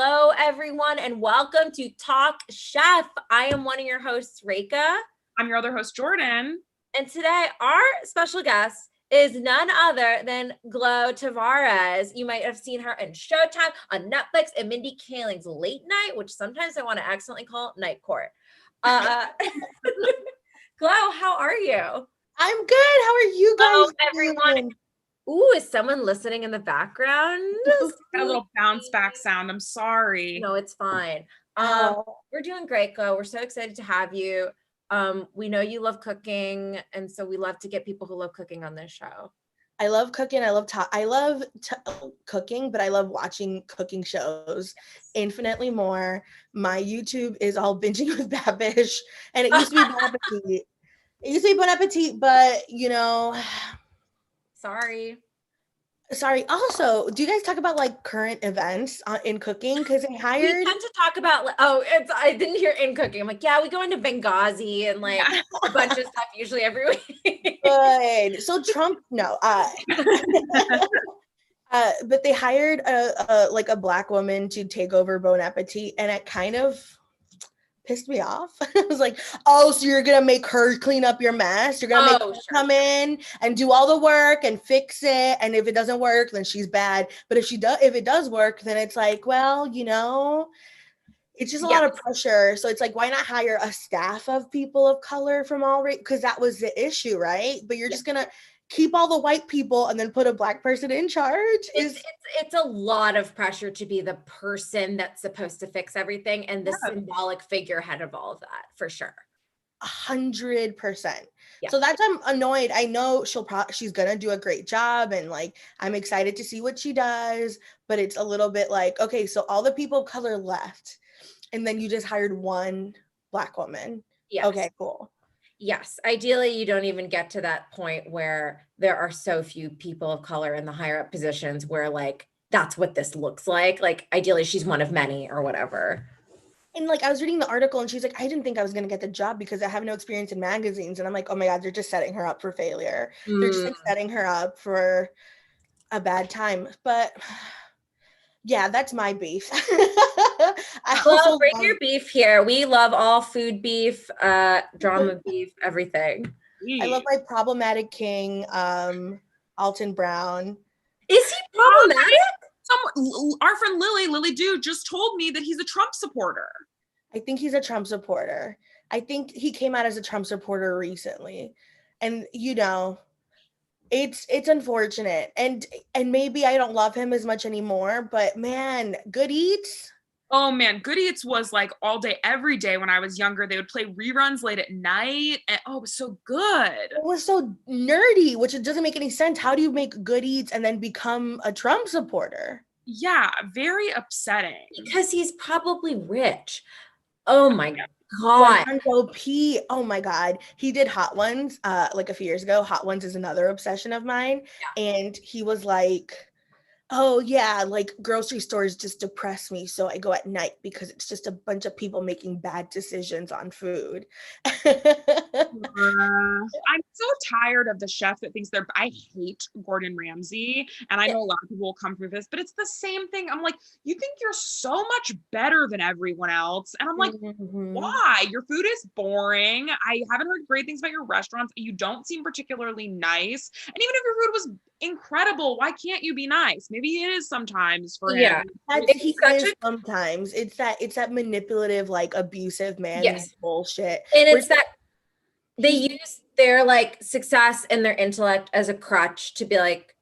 Hello, everyone, and welcome to Talk Chef. I am one of your hosts, Reka. I'm your other host, Jordan. And today, our special guest is none other than Tavarez. You might have seen her in Showtime, on Netflix, and Mindy Kaling's Late Night, which sometimes I want to accidentally call Night Court. How are you? I'm good. How are you guys? Hello, everyone. Ooh, is someone listening in the background? Got a little bounce back sound. I'm sorry. No, it's fine. We're doing great, Glo. We're so excited to have you. We know you love cooking, and so we love to get people who love cooking on this show. I love cooking. I love cooking, but I love watching cooking shows infinitely more. My YouTube is all binging with Babish, and it used to be Bon Appetit. It used to be Bon Appetit, but you know. Sorry. Also, do you guys talk about like current events in cooking? Because they hired. We tend to talk about. I didn't hear in cooking. I'm like, yeah, we go into Benghazi and like a bunch of stuff usually every week. Good. So Trump, no. But they hired a Black woman to take over Bon Appetit, and it kind of pissed me off. I was like, oh, so you're gonna make her clean up your mess? You're gonna make her come in and do all the work and fix it, and if it doesn't work, then she's bad. But if it does work, then it's like, well, you know, it's just a lot of pressure. So it's like, why not hire a staff of people of color from all race? Because that was the issue, right? But you're just gonna keep all the white people and then put a Black person in charge. It's a lot of pressure to be the person that's supposed to fix everything and the symbolic figurehead of all of that, for sure. 100%. So that's, I'm annoyed. I know she's gonna do a great job, and like I'm excited to see what she does, but it's a little bit like, okay, so all the people of color left, and then you just hired one Black woman. Yes. Okay, cool. Yes. Ideally, you don't even get to that point where there are so few people of color in the higher up positions where like, that's what this looks like. Like ideally she's one of many or whatever. And like, I was reading the article and she's like, I didn't think I was going to get the job because I have no experience in magazines. And I'm like, oh my God, they're just setting her up for failure. They're just like setting her up for a bad time. But yeah, that's my beef. Bring your beef here. We love all food beef, drama beef, everything. I love my problematic king, Alton Brown. Is he problematic? Our friend Lily Dude just told me that he's a Trump supporter. I think he's a Trump supporter. I think he came out as a Trump supporter recently. And you know, it's unfortunate. And maybe I don't love him as much anymore, but man, Good Eats. Oh man, Good Eats was like all day, every day when I was younger. They would play reruns late at night. And it was so good. It was so nerdy, which it doesn't make any sense. How do you make Good Eats and then become a Trump supporter? Yeah, very upsetting. Because he's probably rich. Oh my God. Mondongo P. Oh my God. He did Hot Ones like a few years ago. Hot Ones is another obsession of mine. Yeah. And he was like, oh yeah, like grocery stores just depress me, so I go at night because it's just a bunch of people making bad decisions on food. I'm so tired of the chef that thinks I hate Gordon Ramsay, and I know a lot of people will come through this, but it's the same thing. I'm like, you think you're so much better than everyone else, and I'm like, why? Your food is boring. I haven't heard great things about your restaurants. You don't seem particularly nice, and even if your food was incredible, why can't you be nice? Maybe it is sometimes for him. Yeah, sometimes it's that manipulative, like abusive man bullshit. And it's that they use their like success and their intellect as a crutch to be like,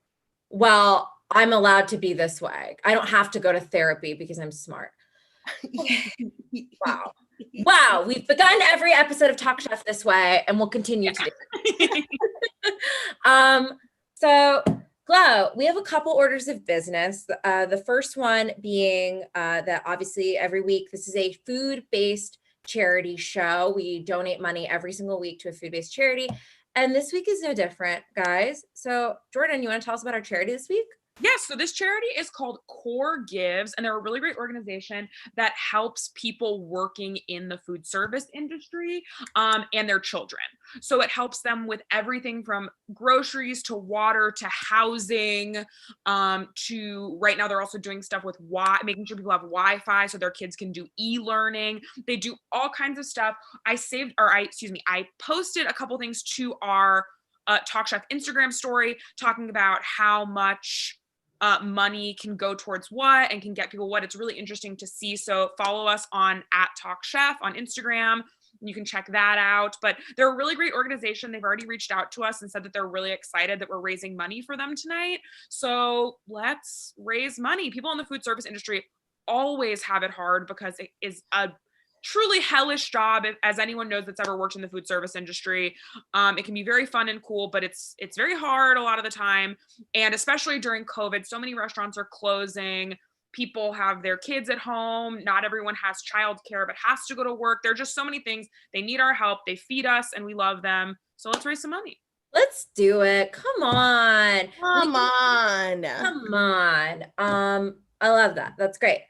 well, I'm allowed to be this way. I don't have to go to therapy because I'm smart. Wow. We've begun every episode of Talk Chef this way, and we'll continue to do it. So, Glo, we have a couple orders of business. The first one being that obviously every week, this is a food-based charity show. We donate money every single week to a food-based charity. And this week is no different, guys. So, Jordan, you want to tell us about our charity this week? Yes, so this charity is called Core Gives, and they're a really great organization that helps people working in the food service industry and their children. So it helps them with everything from groceries to water to housing to right now they're also doing stuff with making sure people have Wi-Fi so their kids can do e-learning. They do all kinds of stuff. I posted a couple things to our Talk Chef Instagram story talking about how much money can go towards what and can get people what. It's really interesting to see. So follow us on @TalkChef on Instagram. You can check that out. But they're a really great organization. They've already reached out to us and said that they're really excited that we're raising money for them tonight. So let's raise money. People in the food service industry always have it hard because it is a truly hellish job. As anyone knows that's ever worked in the food service industry, it can be very fun and cool, but it's very hard a lot of the time. And especially during COVID, so many restaurants are closing. People have their kids at home. Not everyone has childcare, but has to go to work. There are just so many things. They need our help. They feed us and we love them. So let's raise some money. Let's do it. Come on. Come on. I love that. That's great.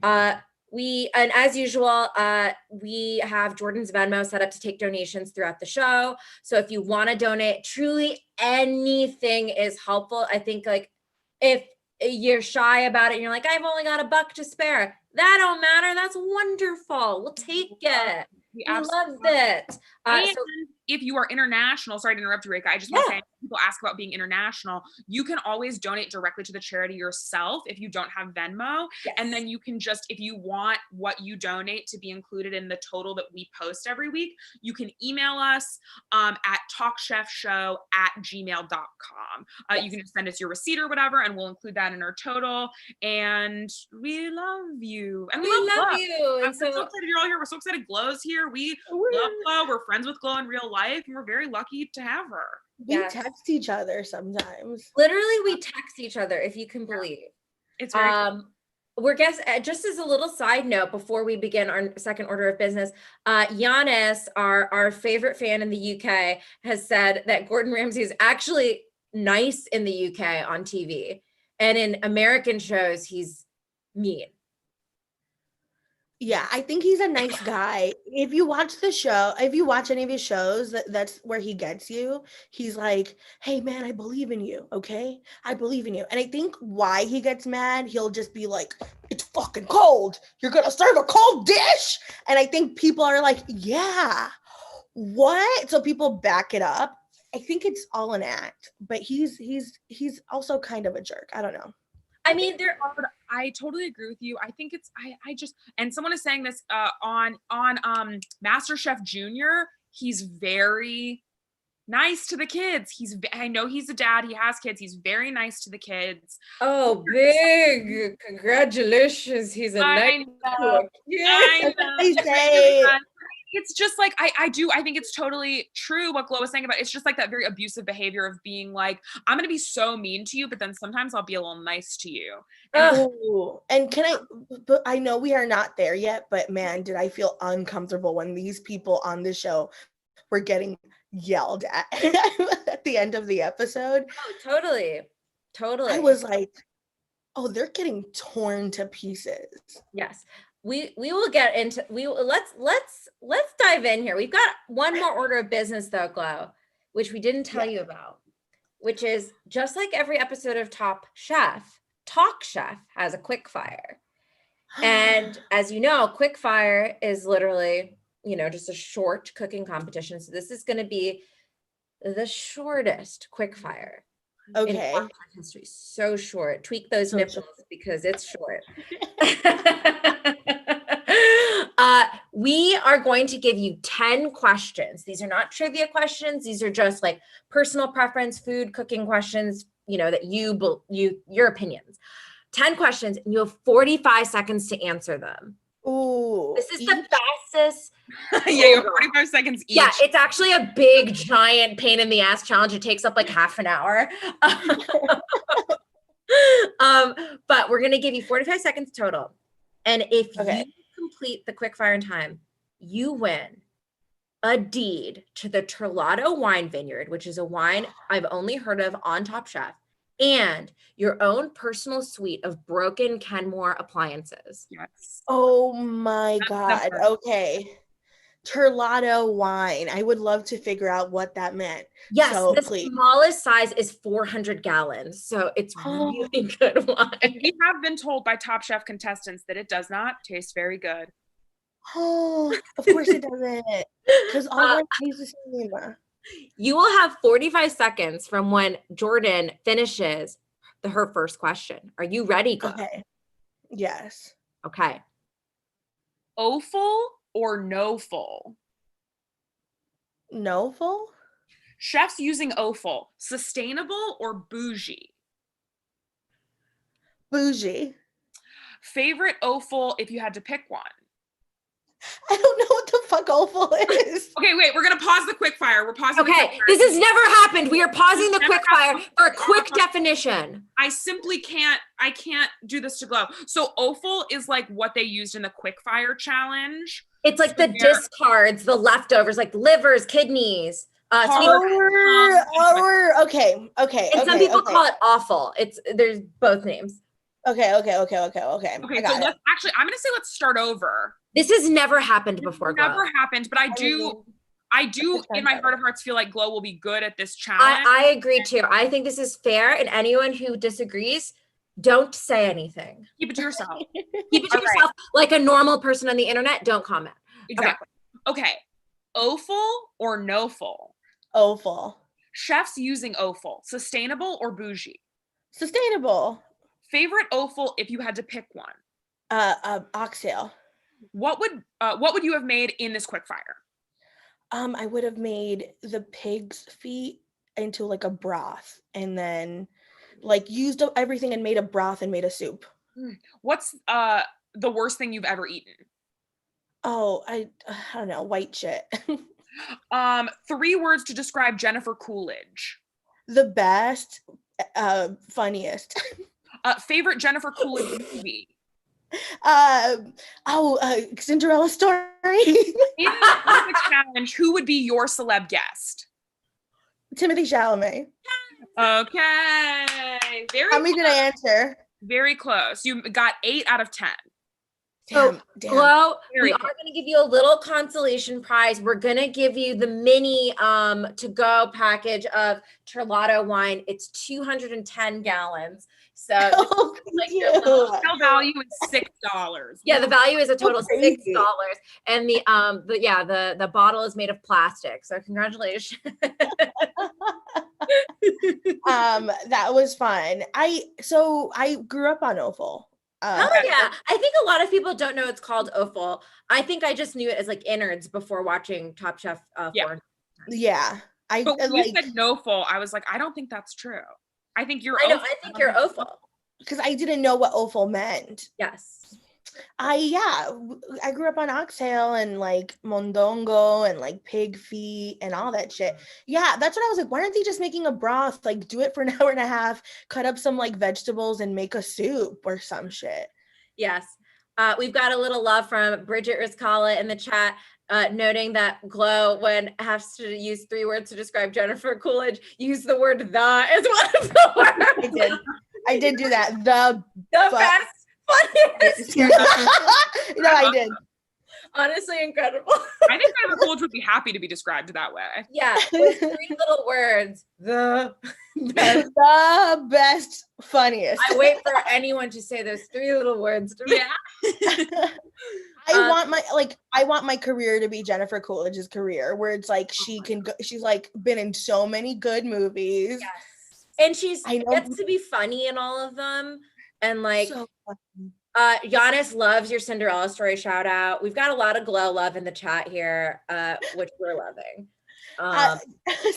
And as usual, we have Jordan's Venmo set up to take donations throughout the show. So if you want to donate, truly anything is helpful. I think like if you're shy about it and you're like, I've only got $1 to spare, that don't matter. That's wonderful. We'll take it. We love it. So if you are international, sorry to interrupt you, Rika. I just want to say, people ask about being international. You can always donate directly to the charity yourself if you don't have Venmo. Yes. And then you can just, if you want what you donate to be included in the total that we post every week, you can email us at talkchefshow@gmail.com. Yes. You can just send us your receipt or whatever, and we'll include that in our total. And we love you. And we love you. I'm so excited you're all here. We're so excited Glow's here. We love Glow. We're friends with Glow in real life, and we're very lucky to have her. We text each other sometimes. Literally, we text each other, if you can believe. It's very cool. We're just as a little side note before we begin our second order of business, Giannis, our favorite fan in the UK, has said that Gordon Ramsay is actually nice in the UK on TV, and in American shows, he's mean. Yeah, I think he's a nice guy. If you watch the show, if you watch any of his shows, that's where he gets you. He's like, hey, man, I believe in you, okay? I believe in you. And I think why he gets mad, he'll just be like, it's fucking cold. You're going to serve a cold dish? And I think people are like, yeah, what? So people back it up. I think it's all an act, but he's also kind of a jerk. I don't know. I mean, I totally agree with you. I think it's, I just, and someone is saying this on MasterChef Junior, he's very nice to the kids. I know he's a dad, he has kids. He's very nice to the kids. Oh, big congratulations. He's a nice cook. I know. It's just like, I think it's totally true what Glo was saying about, it's just like that very abusive behavior of being like, I'm going to be so mean to you, but then sometimes I'll be a little nice to you. And I know we are not there yet, but man, did I feel uncomfortable when these people on the show were getting yelled at at the end of the episode. Oh, totally. I was like, oh, they're getting torn to pieces. Yes. We will get into let's dive in here. We've got one more order of business though, Glo, which we didn't tell you about, which is just like every episode of Top Chef, Talk Chef has a quick fire. And as you know, quick fire is literally, just a short cooking competition. So this is going to be the shortest quick fire. Okay. In history. So short. Tweak those nipples because it's short. We are going to give you 10 questions. These are not trivia questions. These are just like personal preference, food, cooking questions, that your opinions. 10 questions, and you have 45 seconds to answer them. Ooh. This is the fastest. Yeah, you have 45 seconds each. Yeah, it's actually a big, giant pain in the ass challenge. It takes up like half an hour. But we're going to give you 45 seconds total. And if you complete the quick fire in time, you win a deed to the Terlato Wine Vineyard, which is a wine I've only heard of on Top Chef. and your own personal suite of broken Kenmore appliances. Yes. Oh my God. That's Okay. Terlato wine. I would love to figure out what that meant. Yes, So the please. smallest size is 400 gallons. So it's really good wine. We have been told by Top Chef contestants that it does not taste very good. Oh, of course it doesn't. Because all wine tastes the same. You will have 45 seconds from when Jordan finishes her first question. Are you ready, Glo? Okay. Yes. Okay. Offal or no full? No full? Chefs using offal, sustainable or bougie? Bougie. Favorite offal if you had to pick one? I don't know what the fuck offal is. Okay, wait, we're gonna pause the quickfire. We're pausing the Okay, quickfire. this has never happened. We are pausing the Never quickfire happened. for a quick definition. I simply can't do this to Glow. So offal is like what they used in the quickfire challenge. It's like the discards, the leftovers, like livers, kidneys. Okay. And some people call it awful. There's both names. Okay. Okay, so I'm gonna say let's start over. This has never happened before. Never happened, but I do in my heart of hearts feel like Glow will be good at this challenge. I agree too. I think this is fair, and anyone who disagrees, don't say anything. Keep it to yourself. Keep it to yourself, like a normal person on the internet. Don't comment. Exactly. Okay. Offal or no full? Offal. Chefs using offal, sustainable or bougie? Sustainable. Favorite offal if you had to pick one? Oxtail. What would you have made in this quickfire? I would have made the pig's feet into like a broth, and then like used up everything and made a broth and made a soup. What's the worst thing you've ever eaten? Oh, I don't know, white shit. 3 words to describe Jennifer Coolidge. The best, funniest. Favorite Jennifer Coolidge movie? Cinderella Story. In the challenge, who would be your celeb guest? Timothy Chalamet. Okay. How many did I answer? Very close. You got 8 out of 10. Damn. Glow, we are going to give you a little consolation prize. We're going to give you the mini to-go package of Terlato wine. It's 210 gallons. So the value is $6. Yeah, the value is a total of $6. And the bottle is made of plastic. So congratulations. That was fun. I grew up on offal. Oh yeah, I think a lot of people don't know it's called offal. I think I just knew it as like innards before watching Top Chef. Yeah, But when you said no full, I was like, I don't think that's true. I think you're. I think you're offal because I didn't know what offal meant. Yes. I grew up on oxtail and like mondongo and like pig feet and all that shit. Yeah, that's what I was like. Why aren't they just making a broth? Like do it for an hour and a half, cut up some like vegetables and make a soup or some shit. Yes. We've got a little love from Bridget Riscala in the chat, noting that Glow, when has to use 3 words to describe Jennifer Coolidge, use the word the as one of the words. I did do that. The best. Funniest. No, I did. Honestly, incredible. I think Jennifer Coolidge would be happy to be described that way. Yeah, with 3 little words. The best, funniest. I wait for anyone to say those 3 little words to me. Yeah. I want my career to be Jennifer Coolidge's career, where it's like she's like been in so many good movies. Yes. And she gets to be funny in all of them. And like so Giannis loves your Cinderella Story shout out. We've got a lot of Glow love in the chat here, which we're loving.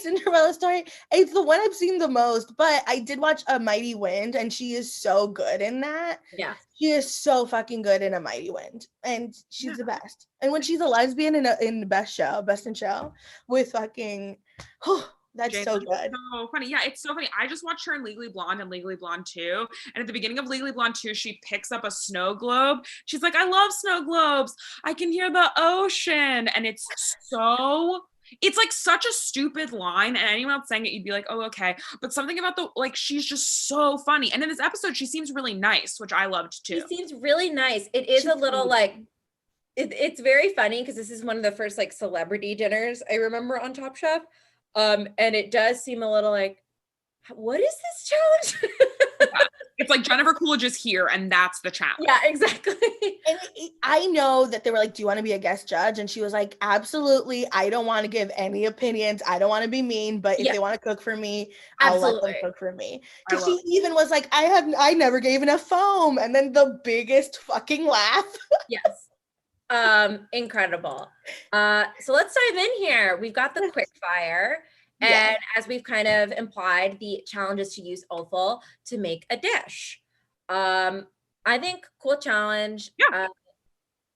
Cinderella Story, it's the one I've seen the most, but I did watch A Mighty Wind and she is so good in that. Yeah, she is so fucking good in A Mighty Wind, and she's the best. And when she's a lesbian in the Best in Show with fucking that's so good. So funny. Yeah, it's so funny. I just watched her in Legally Blonde and Legally Blonde 2. And at the beginning of Legally Blonde 2, she picks up a snow globe. She's like, I love snow globes. I can hear the ocean. And it's so It's like such a stupid line, and anyone else saying it, you'd be like, oh, okay. But something about the, like, she's just so funny. And in this episode, she seems really nice, which I loved too. She seems really nice. It is a little like, it's very funny because this is one of the first like celebrity dinners I remember on Top Chef. And it does seem a little like, what is this challenge? Yeah. It's like Jennifer Coolidge is here and that's the challenge. Yeah, exactly. And I know that they were like, do you want to be a guest judge? And she was like, absolutely. I don't want to give any opinions. I don't want to be mean, but if they want to cook for me, I'll let them cook for me. Because she even was like, I never gave enough foam. And then the biggest fucking laugh. Yes. Incredible. So let's dive in here. We've got the quick fire. And as we've kind of implied, the challenge is to use offal to make a dish. I think cool challenge. Yeah.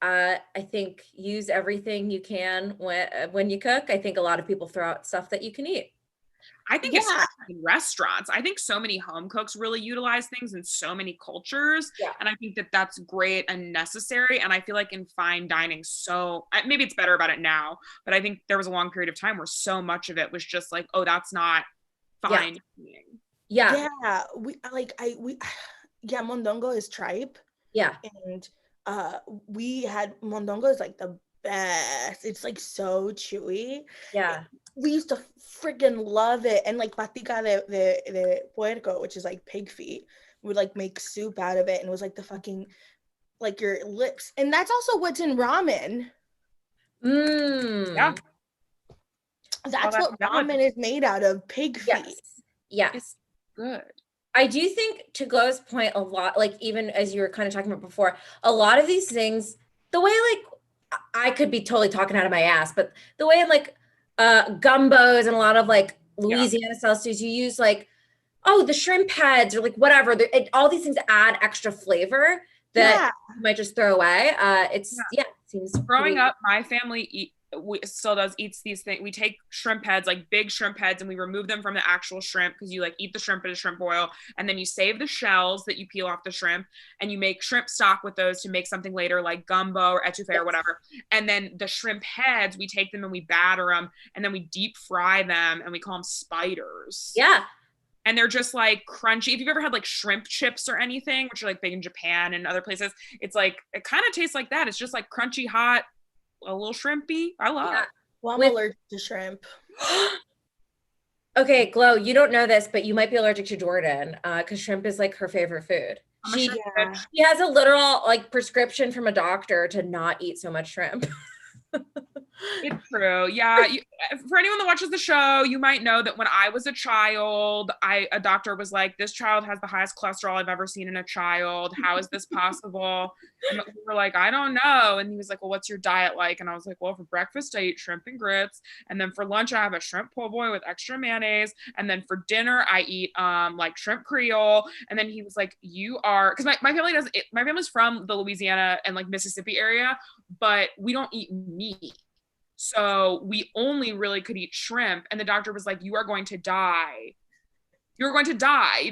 I think use everything you can when you cook. I think a lot of people throw out stuff that you can eat. I think especially in restaurants, I think so many home cooks really utilize things in so many cultures. Yeah. And I think that that's great and necessary. And I feel like in fine dining, so maybe it's better about it now, but I think there was a long period of time where so much of it was just like, oh, that's not fine. Yeah. Yeah. Mondongo is tripe. Yeah. And we had Mondongo is like the best. It's like so chewy. Yeah. We used to freaking love it. And like patica de puerco, which is like pig feet, we would like make soup out of it, and it was like the fucking like your lips. And that's also what's in ramen. Yeah. That's what ramen is made out of, pig feet. Yes. It's good. I do think, to Glow's point, a lot, like even as you were kind of talking about before, a lot of these things, the way like I could be totally talking out of my ass, but the way like gumbos and a lot of like Louisiana style stews, you use like, the shrimp heads or like whatever. All these things add extra flavor that you might just throw away. It seems growing up, my family still eats these things. We take shrimp heads, like big shrimp heads, and we remove them from the actual shrimp, because you like eat the shrimp in a shrimp boil, and then you save the shells that you peel off the shrimp, and you make shrimp stock with those to make something later like gumbo or etouffee or whatever. And then the shrimp heads, we take them and we batter them, and then we deep fry them, and we call them spiders. Yeah. And they're just like crunchy. If you've ever had like shrimp chips or anything, which are like big in Japan and other places, it's like, it kind of tastes like that. It's just like crunchy, hot, a little shrimpy. I love it. Well, I'm allergic to shrimp. Okay, Glow, you don't know this, but you might be allergic to Jordan, because shrimp is like her favorite food. She has a literal like prescription from a doctor to not eat so much shrimp. It's true. Yeah. For anyone that watches the show, you might know that when I was a child, a doctor was like, this child has the highest cholesterol I've ever seen in a child. How is this possible? And we were like, I don't know. And he was like, well, what's your diet like? And I was like, well, for breakfast, I eat shrimp and grits. And then for lunch, I have a shrimp po' boy with extra mayonnaise. And then for dinner, I eat like shrimp Creole. And then he was like, you are, because my family my family's from the Louisiana and like Mississippi area, but we don't eat meat. So we only really could eat shrimp. And the doctor was like, you are going to die. You're going to die.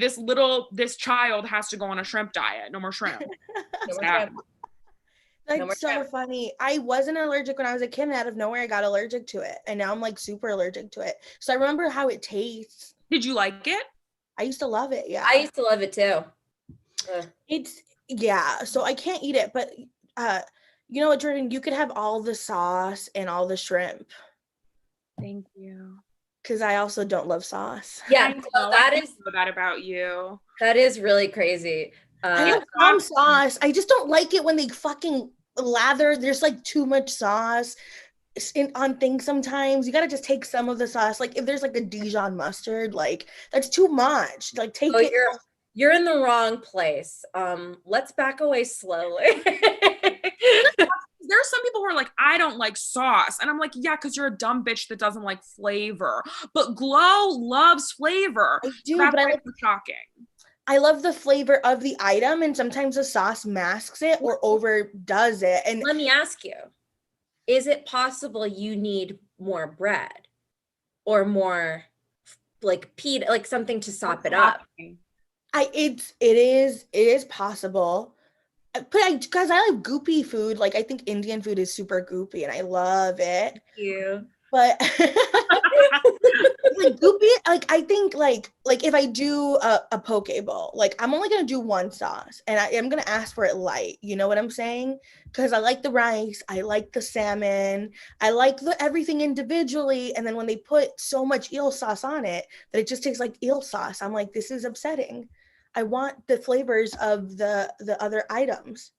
This child has to go on a shrimp diet. No more shrimp. Funny. I wasn't allergic when I was a kid, and out of nowhere I got allergic to it. And now I'm like super allergic to it. So I remember how it tastes. Did you like it? I used to love it. Yeah. I used to love it too. So I can't eat it, but you know what, Jordan? You could have all the sauce and all the shrimp. Thank you. Because I also don't love sauce. Yeah, that is that about you. That is really crazy. I love some sauce. I just don't like it when they fucking lather. There's like too much sauce on things sometimes. You gotta just take some of the sauce. Like if there's like a Dijon mustard, like that's too much. Like take it. You're in the wrong place. Let's back away slowly. There are some people who are like, I don't like sauce. And I'm like, yeah, because you're a dumb bitch that doesn't like flavor. But Glow loves flavor. I do, but I like shocking. I love the flavor of the item, and sometimes the sauce masks it or overdoes it. And let me ask you, is it possible you need more bread or more like pita, like something to sop it up? It is possible. But because I like goopy food, like I think Indian food is super goopy and I love it. Thank you. But like goopy, like I think like if I do a poke bowl, like I'm only gonna do one sauce, and I'm gonna ask for it light. You know what I'm saying? Because I like the rice, I like the salmon, I like the everything individually, and then when they put so much eel sauce on it that it just tastes like eel sauce, I'm like, this is upsetting. I want the flavors of the other items.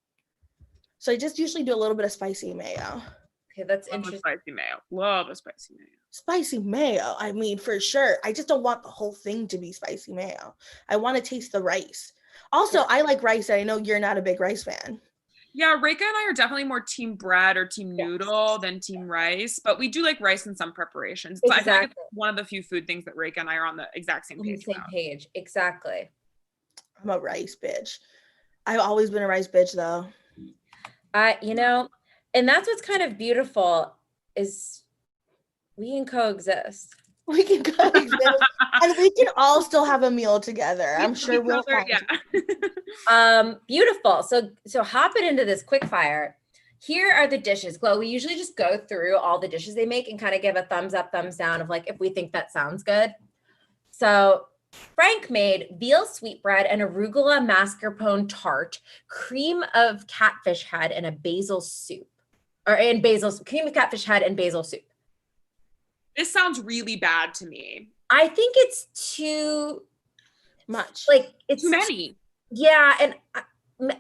So I just usually do a little bit of spicy mayo. Okay, that's Love interesting. spicy mayo. Love a spicy mayo. Spicy mayo, I mean, for sure. I just don't want the whole thing to be spicy mayo. I want to taste the rice. Also, I like rice, and I know you're not a big rice fan. Yeah, Reika and I are definitely more team bread or team noodle than team rice, but we do like rice in some preparations. So I feel like it's one of the few food things that Reika and I are on the exact same page about. Exactly. I'm a rice bitch. I've always been a rice bitch, though. You know, and that's what's kind of beautiful is we can coexist. We can coexist, and we can all still have a meal together. I'm sure we'll find beautiful. So hopping into this quick fire. Here are the dishes. Chloe, we usually just go through all the dishes they make and kind of give a thumbs up, thumbs down of like if we think that sounds good. So Frank made veal sweetbread and arugula mascarpone tart, cream of catfish head and a basil soup. Cream of catfish head and basil soup. This sounds really bad to me. I think it's too much. Like it's too many. Yeah, and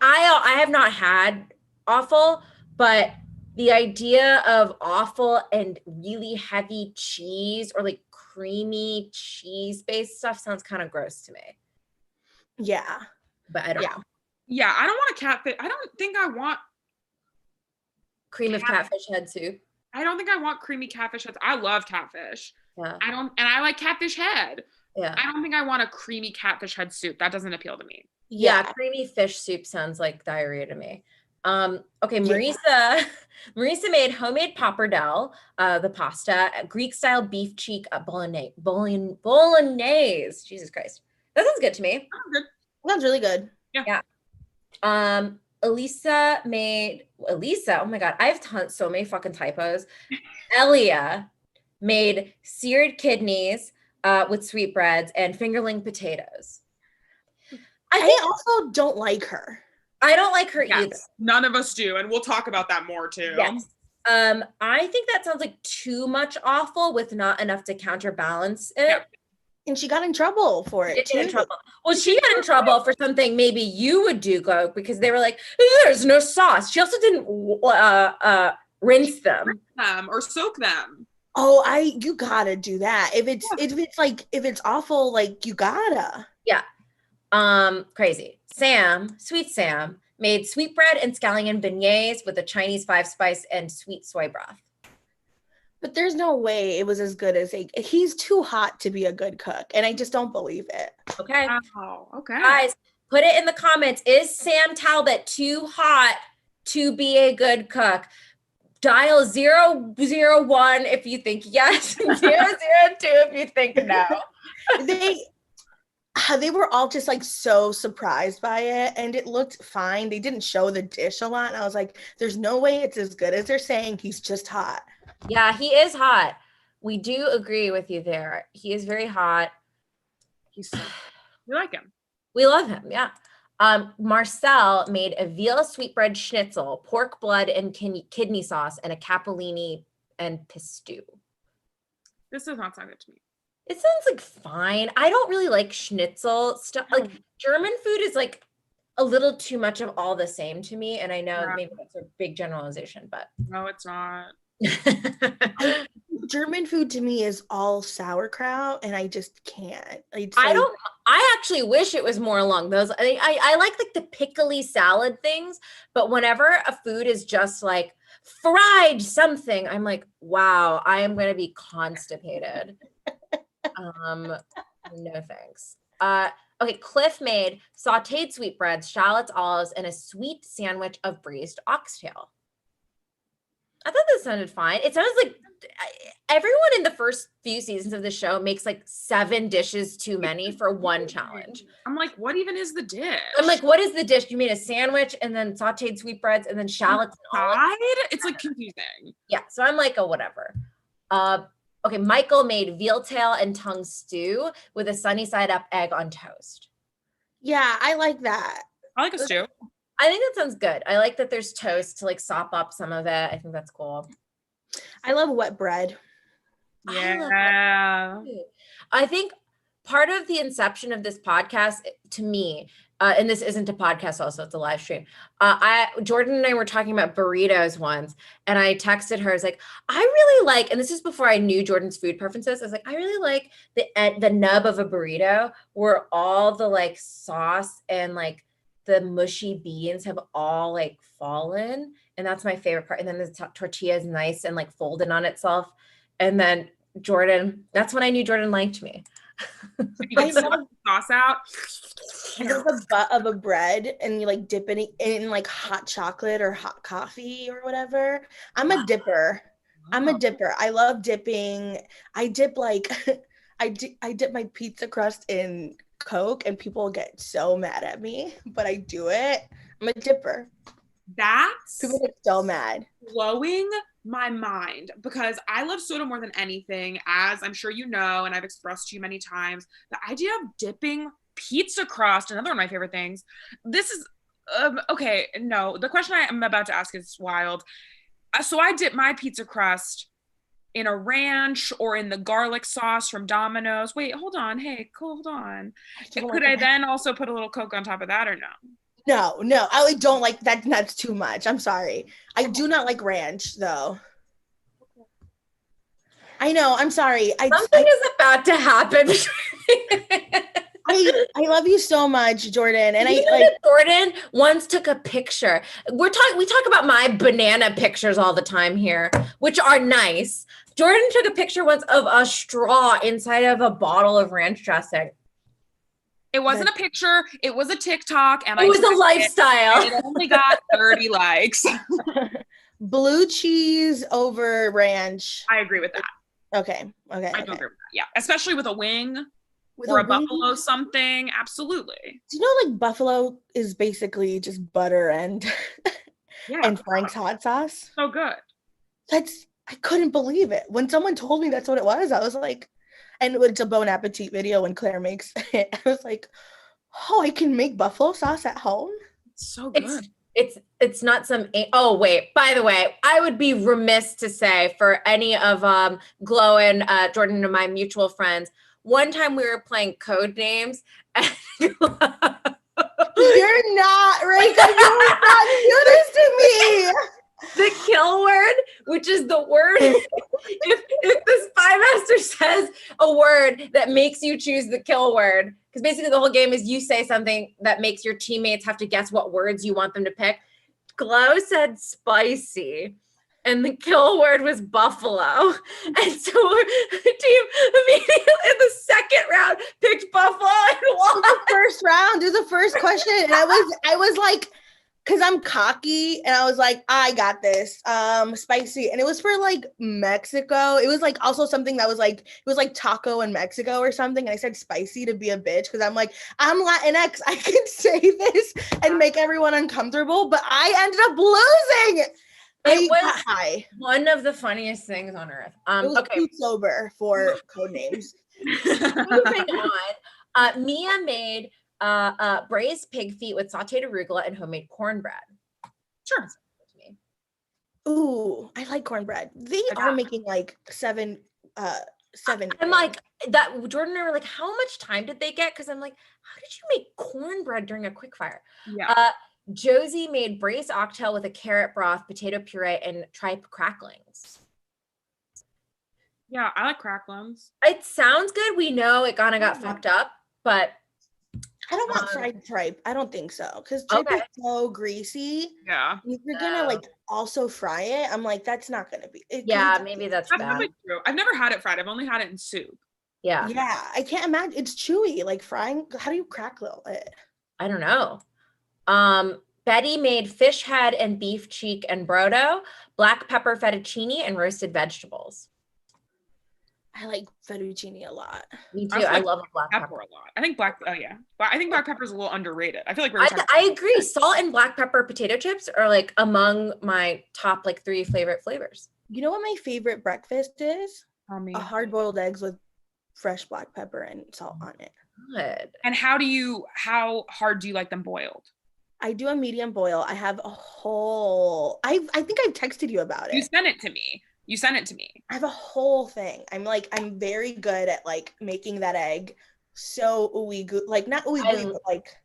I have not had offal, but the idea of offal and really heavy cheese or like creamy cheese-based stuff sounds kind of gross to me. Yeah. But I don't know. Yeah, I don't want a catfish. I don't think I want cream of catfish head soup. I don't think I want creamy catfish heads. I love catfish. Yeah. I like catfish head. Yeah. I don't think I want a creamy catfish head soup. That doesn't appeal to me. Yeah, creamy fish soup sounds like diarrhea to me. Okay, Marisa made homemade pappardelle, the pasta, Greek style beef cheek bolognese. Jesus Christ. That sounds good to me. Sounds really good. Yeah. Elisa, oh my God, I have so many fucking typos. Elia made seared kidneys with sweetbreads and fingerling potatoes. I also don't like her. I don't like her either. None of us do, and we'll talk about that more too. Yes. I think that sounds like too much awful with not enough to counterbalance it. Yeah. And she got in trouble for it too. Well, she got in trouble for something maybe you would do, Go, because they were like, there's no sauce. She also didn't rinse them or soak them. Oh, you gotta do that. If it's awful, like you gotta. Yeah. Crazy. Sweet Sam made sweetbread and scallion beignets with a Chinese 5-spice and sweet soy broth. But there's no way it was as good as he's too hot to be a good cook, and I just don't believe it. Okay. Oh, okay. Guys, put it in the comments. Is Sam Talbot too hot to be a good cook? Dial 001 if you think yes, 002 if you think no. They were all just like so surprised by it, and it looked fine. They didn't show the dish a lot, and I was like, there's no way it's as good as they're saying. He's just hot. Yeah, he is hot. We do agree with you there. He is very hot. We like him. We love him, yeah. Marcel made a veal sweetbread schnitzel, pork blood and kidney sauce, and a capellini and pesto. This does not sound good to me. It sounds like fine. I don't really like schnitzel stuff. Like German food is like a little too much of all the same to me. And I know maybe that's a big generalization, but no, it's not. German food to me is all sauerkraut, and I just can't. I actually wish it was more along those. I like the pickly salad things, but whenever a food is just like fried something, I'm like, wow, I am going to be constipated. No thanks. Okay, Cliff made sauteed sweetbreads, shallots, olives, and a sweet sandwich of braised oxtail. I thought that sounded fine. It sounds like everyone in the first few seasons of the show makes like 7 dishes too many for one challenge. I'm like, what even is the dish? I'm like, what is the dish? You made a sandwich and then sauteed sweetbreads and then shallots and olives. It's like confusing. Yeah, so I'm like, oh, whatever. Okay, Michael made veal tail and tongue stew with a sunny side up egg on toast. Yeah, I like that. I like a stew. I think that sounds good. I like that there's toast to like sop up some of it. I think that's cool. I love wet bread. Yeah. I think part of the inception of this podcast, to me, and this isn't a podcast also, it's a live stream. Jordan and I were talking about burritos once, and I texted her, I was like, I really like, and this is before I knew Jordan's food preferences, I was like, I really like the nub of a burrito where all the like sauce and like the mushy beans have all like fallen, and that's my favorite part. And then the tortilla is nice and like folded on itself. And then Jordan, that's when I knew Jordan liked me. You get the sauce out. And there's the butt of a bread and you like dip it in like hot chocolate or hot coffee or whatever. I'm a dipper. I love dipping. I dip like I dip my pizza crust in Coke and people get so mad at me, but I do it. I'm a dipper. That's People get so mad. blowing my mind because I love soda more than anything, as I'm sure you know, and I've expressed to you many times. The idea of dipping pizza crust, another one of my favorite things. This is okay. No, the question I am about to ask is wild. So I dip my pizza crust in a ranch or in the garlic sauce from Domino's. Wait, hold on. Hey, hold on. Could I then also put a little Coke on top of that or no? No, I don't like that. That's too much. I'm sorry. I do not like ranch though. I know. I'm sorry. Something is about to happen. I love you so much, Jordan. And Jordan once took a picture. We talk about my banana pictures all the time here, which are nice. Jordan took a picture once of a straw inside of a bottle of ranch dressing. It wasn't a picture. It was a TikTok, and it was a lifestyle. It only got 30 likes. Blue cheese over ranch. I agree with that. Okay. I do agree with that. Yeah, especially with a wing With or a wing? buffalo something. Absolutely. Do you know like buffalo is basically just butter and and Frank's hot sauce? So good. I couldn't believe it. When someone told me that's what it was, I was like, and it's a Bon Appetit video when Claire makes it. I was like, oh, I can make buffalo sauce at home. It's so good. It's not some. Oh wait, by the way, I would be remiss to say for any of Glow and Jordan and my mutual friends. One time we were playing code names. And You're not, Rachel. You would not do this to me. The kill word, which is the word, if the spy master says a word that makes you choose the kill word, because basically the whole game is you say something that makes your teammates have to guess what words you want them to pick. Glow said spicy, and the kill word was buffalo. And so the team immediately in the second round picked buffalo and won. The first round, it was the first question, and I was like, because I'm cocky, and I was like, I got this, spicy, and it was for like Mexico. It was like also something that was like, it was like taco in Mexico or something, and I said spicy to be a bitch because I'm like, I'm Latinx, I can say this and make everyone uncomfortable, but I ended up losing. It was one of the funniest things on earth. It was too sober for code names. Moving on, Mia made braised pig feet with sauteed arugula and homemade cornbread. Sure. Ooh, I like cornbread. They are making like seven. I'm like that. Jordan and I were like, how much time did they get? Because I'm like, how did you make cornbread during a quick fire? Yeah. Josie made braised oxtail with a carrot broth, potato puree, and tripe cracklings. Yeah, I like cracklings. It sounds good. We know it kind of got fucked up, but I don't want fried tripe. I don't think so, because tripe is so greasy. Yeah. If you're gonna like also fry it, I'm like, that's not gonna be. Maybe that's bad. Probably true. I've never had it fried. I've only had it in soup. Yeah. Yeah, I can't imagine. It's chewy, like frying. How do you crackle it? I don't know. Betty made fish head and beef cheek and brodo, black pepper fettuccine, and roasted vegetables. I like fettuccine a lot. Me too. I love black pepper a lot. I think black pepper is a little underrated. I feel like I agree. Salt and black pepper potato chips are like among my top like 3 favorite flavors. You know what my favorite breakfast is? Tell me. A hard-boiled eggs with fresh black pepper and salt on it. Good. And how hard do you like them boiled? I do a medium boil. I have a whole, I think I've texted you about You it. sent it to me. I have a whole thing. I'm very good at like making that egg so ooey like not ooey gooey, but like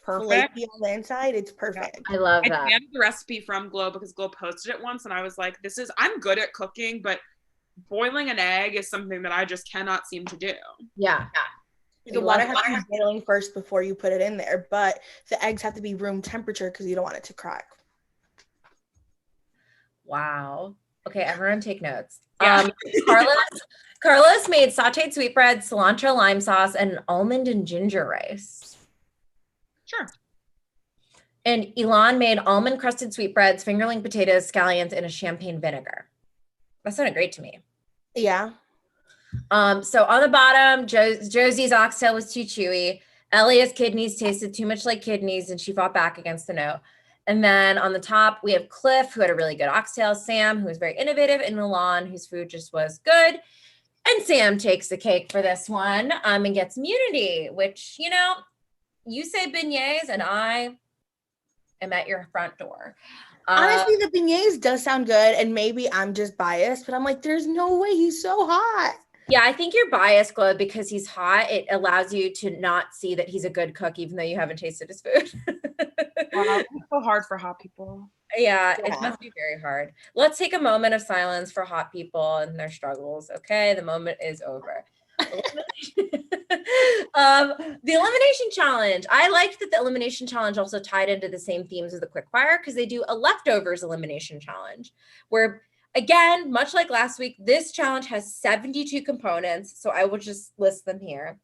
Perfect. flaky on the inside. It's perfect. I love I that. found the recipe from Glow because Glow posted it once, and I was like, I'm good at cooking, but boiling an egg is something that I just cannot seem to do. Yeah. The water has to be boiling first before you put it in there, but the eggs have to be room temperature because you don't want it to crack. Wow. Okay, everyone take notes. Yeah. Carlos made sauteed sweetbread, cilantro lime sauce, and almond and ginger rice. Sure. And Elon made almond crusted sweetbreads, fingerling potatoes, scallions, and a champagne vinegar. That sounded great to me. Yeah. So on the bottom, Josie's oxtail was too chewy. Elia's kidneys tasted too much like kidneys, and she fought back against the note. And then on the top, we have Cliff, who had a really good oxtail, Sam, who was very innovative, and Milan, whose food just was good. And Sam takes the cake for this one and gets immunity, which, you say beignets, and I am at your front door. Honestly, the beignets does sound good, and maybe I'm just biased, but I'm like, there's no way he's so hot. Yeah, I think you're biased, Glow, because he's hot. It allows you to not see that he's a good cook, even though you haven't tasted his food. Wow, it's so hard for hot people. Yeah, it must be very hard. Let's take a moment of silence for hot people and their struggles. Okay, the moment is over. The elimination challenge. I liked that the elimination challenge also tied into the same themes as the quickfire because they do a leftovers elimination challenge where, again, much like last week, this challenge has 72 components. So I will just list them here.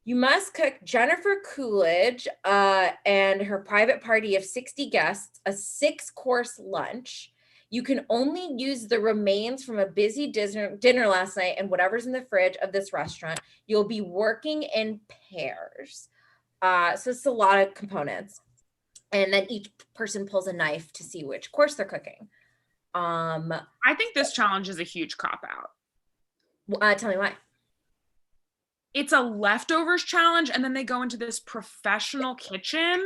You must cook Jennifer Coolidge and her private party of 60 guests a 6-course lunch. You can only use the remains from a busy dinner last night and whatever's in the fridge of this restaurant. You'll be working in pairs. So it's a lot of components. And then each person pulls a knife to see which course they're cooking. I think this challenge is a huge cop-out. Tell me why. It's a leftovers challenge, and then they go into this professional kitchen,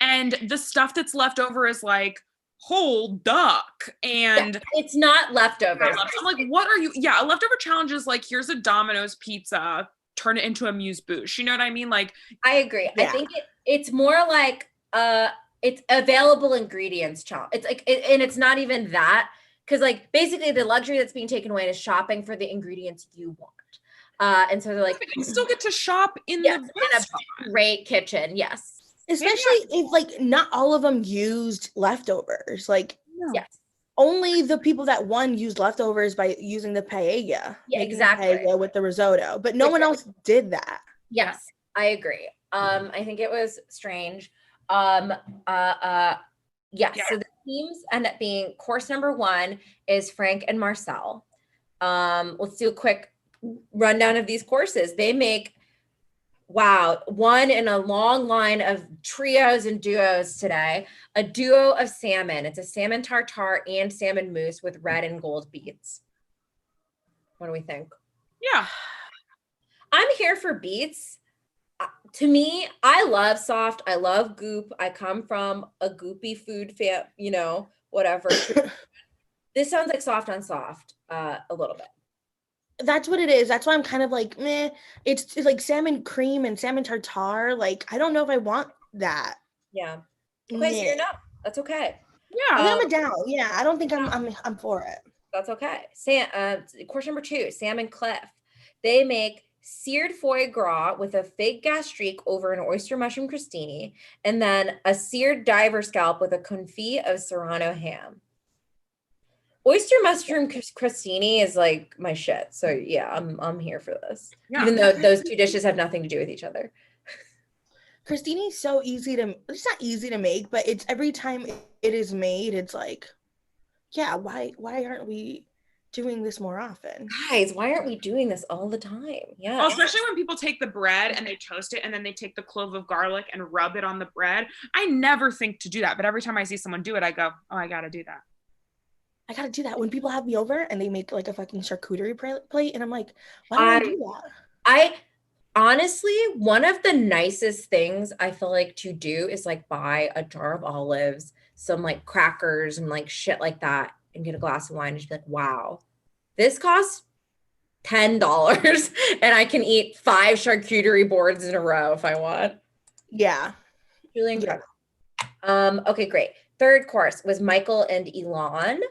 and the stuff that's left over is like whole duck, and it's not leftovers. I'm like, what are you? Yeah, a leftover challenge is like, here's a Domino's pizza, turn it into a amuse-bouche. You know what I mean? Like, I agree. Yeah. I think it's more like it's available ingredients challenge. It's like, and it's not even that, because like basically the luxury that's being taken away is shopping for the ingredients you want. And so they're like, you still get to shop in the restaurant. In a great kitchen. Yes. Especially if like not all of them used leftovers. Like, yes, only the people that won used leftovers by using the paella. Yeah, exactly. Paella with the risotto, but no one else did that. Yes, I agree. I think it was strange. Yes. Yeah. So the teams end up being course number 1 is Frank and Marcel. Let's do a quick rundown of these courses. They make, one in a long line of trios and duos today, a duo of salmon. It's a salmon tartare and salmon mousse with red and gold beets. What do we think? Yeah. I'm here for beets. To me, I love soft. I love goop. I come from a goopy food fan, whatever. This sounds like soft on soft a little bit. That's what it is. That's why I'm kind of like, meh. It's like salmon cream and salmon tartare. Like, I don't know if I want that. Yeah. Okay, so you're not. That's okay. Yeah. I think I'm down. Yeah, I don't think I'm for it. That's okay. Course number 2, Sam and Cliff. They make seared foie gras with a fig gastrique over an oyster mushroom crostini, and then a seared diver scalp with a confit of serrano ham. Oyster mushroom crostini is like my shit. So yeah, I'm here for this. Yeah. Even though those two dishes have nothing to do with each other. Crostini is so easy it's not easy to make, but it's every time it is made, it's like, yeah, why aren't we doing this more often? Guys, why aren't we doing this all the time? Yeah. Well, especially when people take the bread and they toast it and then they take the clove of garlic and rub it on the bread. I never think to do that, but every time I see someone do it, I go, oh, I got to do that. I gotta do that when people have me over and they make like a fucking charcuterie plate, and I'm like, why don't I do that? I honestly, one of the nicest things I feel like to do is like buy a jar of olives, some like crackers and like shit like that, and get a glass of wine and just be like, wow, this costs $10 and I can eat 5 charcuterie boards in a row if I want. Yeah. Really incredible. Okay, great. Third course was Michael and Elon.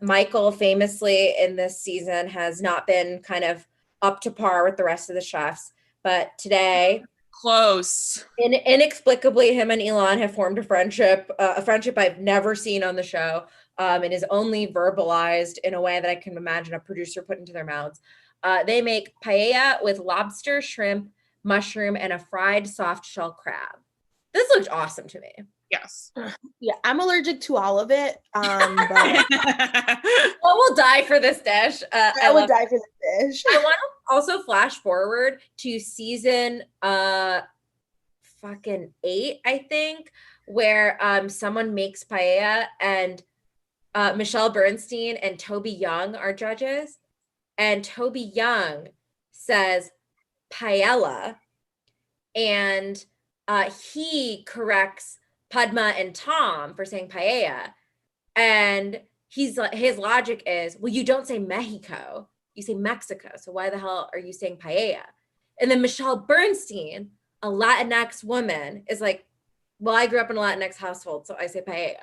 Michael famously in this season has not been kind of up to par with the rest of the chefs, but today close. Inexplicably, him and Elon have formed a friendship I've never seen on the show. It is only verbalized in a way that I can imagine a producer put into their mouths. They make paella with lobster, shrimp, mushroom, and a fried soft shell crab. This looks awesome to me. Yes. Yeah, I'm allergic to all of it. But well, we'll die for this dish. I would die for this dish. I want to also flash forward to season fucking 8, I think, where someone makes paella and Michelle Bernstein and Toby Young are judges, and Toby Young says paella, and he corrects Padma and Tom for saying paella, and his logic is, well, you don't say Mexico, you say Mexico, so why the hell are you saying paella? And then Michelle Bernstein, a Latinx woman, is like, well, I grew up in a Latinx household, so I say paella.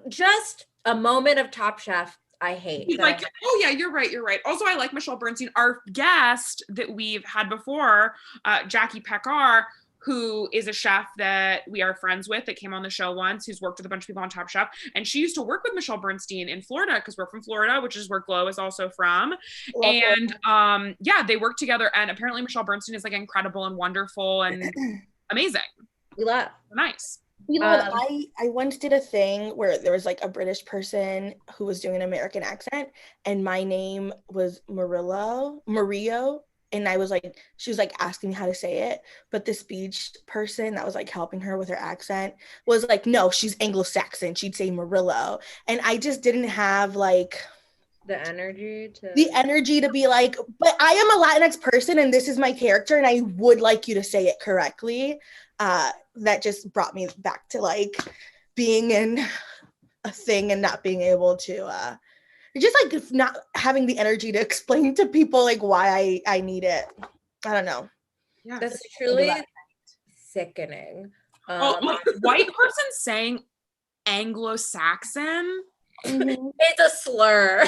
Just a moment of Top Chef I hate. He's like, oh yeah, you're right. Also, I like Michelle Bernstein. Our guest that we've had before, Jackie Pekar, who is a chef that we are friends with, that came on the show once, who's worked with a bunch of people on Top Chef. And she used to work with Michelle Bernstein in Florida, because we're from Florida, which is where Glow is also from. And yeah, they work together. And apparently Michelle Bernstein is like incredible and wonderful and amazing. We love. Nice. You know, I once did a thing where there was like a British person who was doing an American accent, and my name was Mario, and I was like, she was like asking me how to say it, but the speech person that was like helping her with her accent was like, no, she's Anglo-Saxon, she'd say Murillo, and I just didn't have like the energy to be like, but I am a Latinx person and this is my character and I would like you to say it correctly. That just brought me back to like being in a thing and not being able to just like not having the energy to explain to people like why I need it. I don't know. Yeah, that's truly sickening. White person saying Anglo-Saxon. Mm-hmm. It's a slur.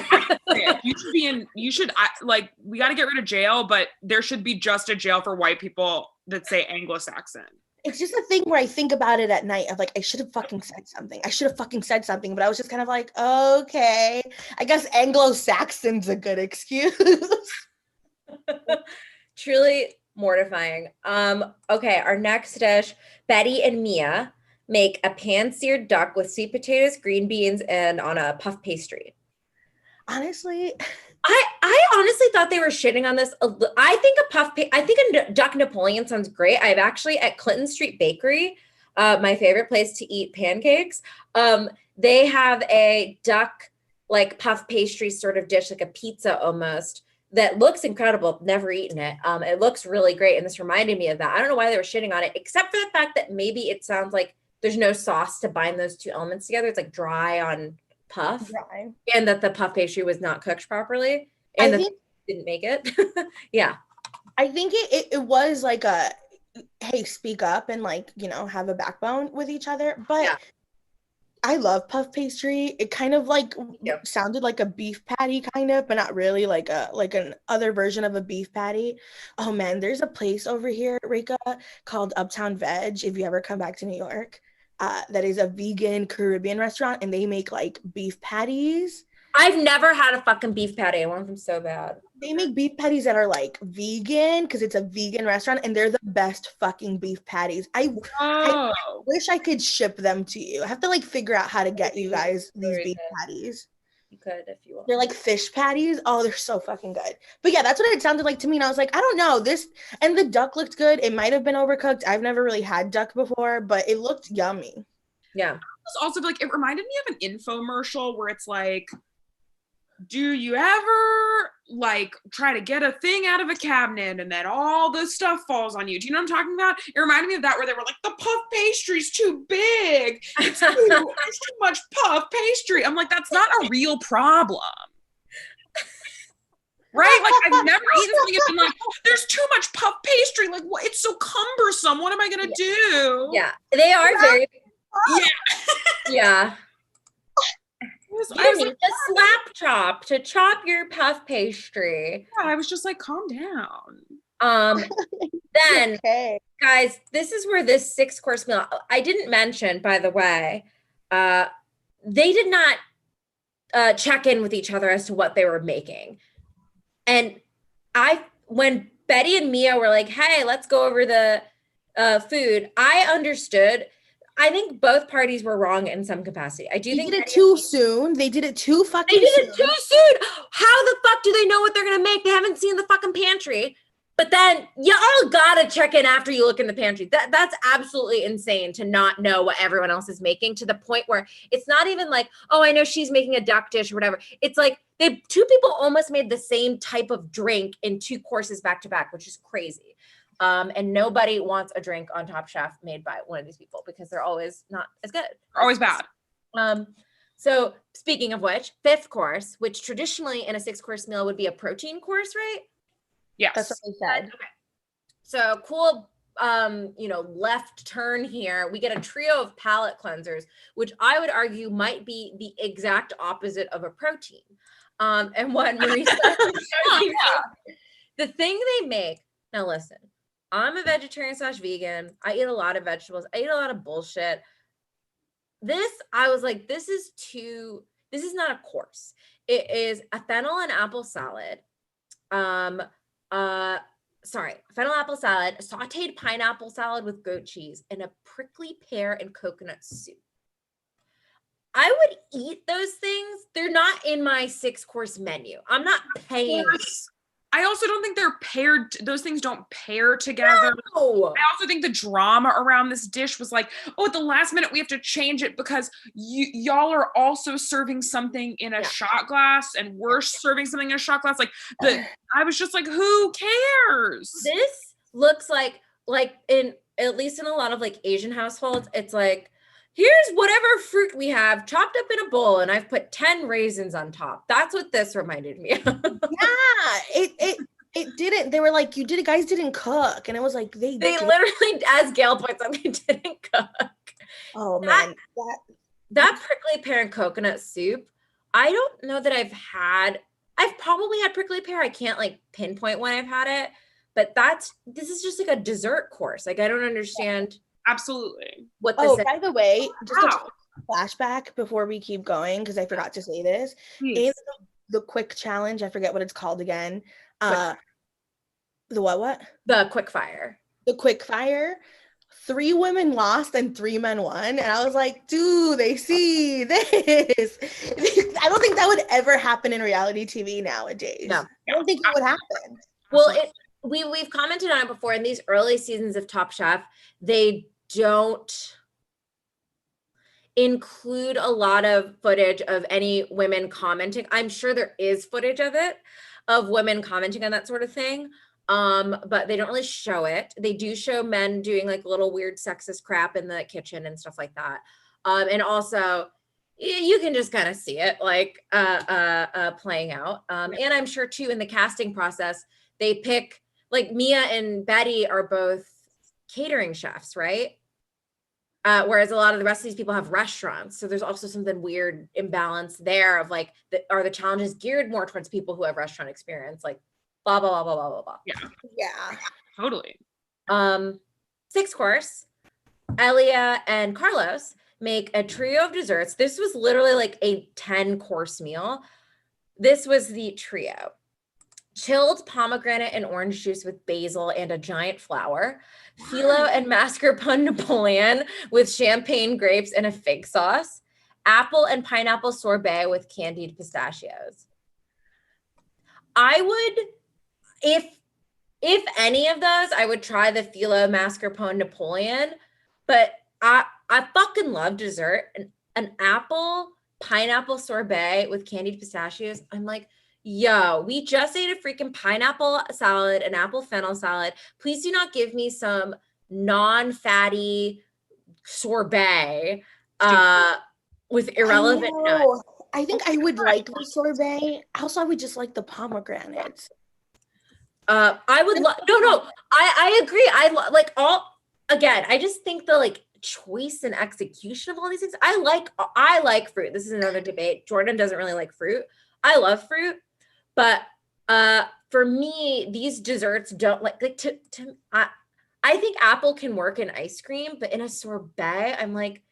We got to get rid of jail, but there should be just a jail for white people that say Anglo-Saxon. It's just a thing where I think about it at night of like, I should have fucking said something. But I was just kind of like, okay, I guess Anglo-Saxon's a good excuse. Truly mortifying. Okay, our next dish, Betty and Mia make a pan-seared duck with sweet potatoes, green beans, and on a puff pastry. Honestly, I honestly thought they were shitting on this. I think a duck Napoleon sounds great. I've actually at Clinton Street Bakery, my favorite place to eat pancakes. They have a duck like puff pastry sort of dish, like a pizza almost, that looks incredible. Never eaten it. It looks really great, and this reminded me of that. I don't know why they were shitting on it, except for the fact that maybe it sounds like there's no sauce to bind those two elements together. It's like dry on puff, and that the puff pastry was not cooked properly, and didn't make it. Yeah, I think it was like a, hey, speak up and like, you know, have a backbone with each other. But yeah. I love puff pastry. It kind of like sounded like a beef patty kind of, but not really, like an other version of a beef patty. Oh man, there's a place over here, Rika, called Uptown Veg, if you ever come back to New York. That is a vegan Caribbean restaurant, and they make like beef patties. I've never had a fucking beef patty. I want them so bad. They make beef patties that are like vegan because it's a vegan restaurant, and they're the best fucking beef patties. I wish I could ship them to you. I have to like figure out how to get you guys these beef patties. You could if you want. They're like fish patties. Oh, they're so fucking good. But yeah, that's what it sounded like to me. And I was like, I don't know this. And the duck looked good. It might have been overcooked. I've never really had duck before, but it looked yummy. Yeah. also like, it reminded me of an infomercial where it's like, do you ever like try to get a thing out of a cabinet and then all the stuff falls on you? Do you know what I'm talking about? It reminded me of that, where they were like, the puff pastry's too big. There's too much puff pastry. I'm like, that's not a real problem. Right? Like, I've never eaten something and been like, there's too much puff pastry. Like, what? It's so cumbersome. What am I going to do? Yeah. They are very. Yeah. Yeah. You need a slap chop to chop your puff pastry. Yeah, I was just like, calm down. Then, Okay. guys, this is where this 6-course meal, I didn't mention, by the way, they did not check in with each other as to what they were making. And when Betty and Mia were like, hey, let's go over the food, I understood. I think both parties were wrong in some capacity. I do think they did it too soon. They did it too fucking soon. They did it too soon. How the fuck do they know what they're going to make? They haven't seen the fucking pantry. But then y'all gotta check in after you look in the pantry. That's absolutely insane to not know what everyone else is making, to the point where it's not even like, oh, I know she's making a duck dish or whatever. It's like two people almost made the same type of drink in 2 courses back to back, which is crazy. And nobody wants a drink on Top Chef made by one of these people because they're always not as good. They're always bad. So speaking of which, 5th course, which traditionally in a 6-course meal would be a protein course, right? Yes. That's what they said. Okay. So cool, left turn here. We get a trio of palate cleansers, which I would argue might be the exact opposite of a protein. And what Marisa, the thing they make, now listen, I'm a vegetarian / vegan. I eat a lot of vegetables. I eat a lot of bullshit. I was like, this is not a course. It is a fennel and apple salad. Fennel apple salad, sauteed pineapple salad with goat cheese, and a prickly pear and coconut soup. I would eat those things. They're not in my 6-course menu. I'm not paying. I also don't think they're paired. Those things don't pair together. No. I also think the drama around this dish was like, oh, at the last minute we have to change it because y'all are also serving something in a shot glass and we're serving something in a shot glass. Like I was just like, who cares? This looks like in, at least in a lot of like Asian households, it's like, here's whatever fruit we have chopped up in a bowl and I've put 10 raisins on top. That's what this reminded me of. Yeah, it didn't. They were like, you guys didn't cook. And it was like, they literally, as Gail points out, they didn't cook. Oh man. That prickly pear and coconut soup, I don't know that I've probably had prickly pear. I can't like pinpoint when I've had it, but this is just like a dessert course. Like, I don't understand. Absolutely. What this is. By the way, just a flashback before we keep going, because I forgot to say this. In the quick challenge, I forget what it's called again. The what? The quick fire. The quick fire. 3 women lost and 3 men won. And I was like, do they see this? I don't think that would ever happen in reality TV nowadays. No. I don't think it would happen. Well, we've commented on it before. In these early seasons of Top Chef, they don't include a lot of footage of any women commenting. I'm sure there is footage of it, of women commenting on that sort of thing. But they don't really show it. They do show men doing like little weird sexist crap in the kitchen and stuff like that. And also you can just kind of see it like playing out. And I'm sure too, in the casting process, they pick, like Mia and Betty are both catering chefs, right? Whereas a lot of the rest of these people have restaurants. So there's also something weird imbalance there of like, are the challenges geared more towards people who have restaurant experience? Like blah, blah, blah, blah, blah, blah, blah. Yeah. Totally. 6th course, Elia and Carlos make a trio of desserts. This was literally like a 10-course meal. This was the trio. Chilled pomegranate and orange juice with basil and a giant flower. Phyllo and mascarpone Napoleon with champagne grapes and a fig sauce. Apple and pineapple sorbet with candied pistachios. I would, if any of those, I would try the Phyllo mascarpone Napoleon, but I fucking love dessert. And an apple pineapple sorbet with candied pistachios, I'm like, yo, we just ate a freaking pineapple salad, an apple fennel salad. Please do not give me some non-fatty sorbet with irrelevant nuts. I think I would like the sorbet. Also, I would just like the pomegranates. I would no, I agree. Like I just think the like choice and execution of all these things. I like fruit. This is another debate. Jordan doesn't really like fruit. I love fruit, but for me, these desserts don't like I think apple can work in ice cream, but in a sorbet, I'm like,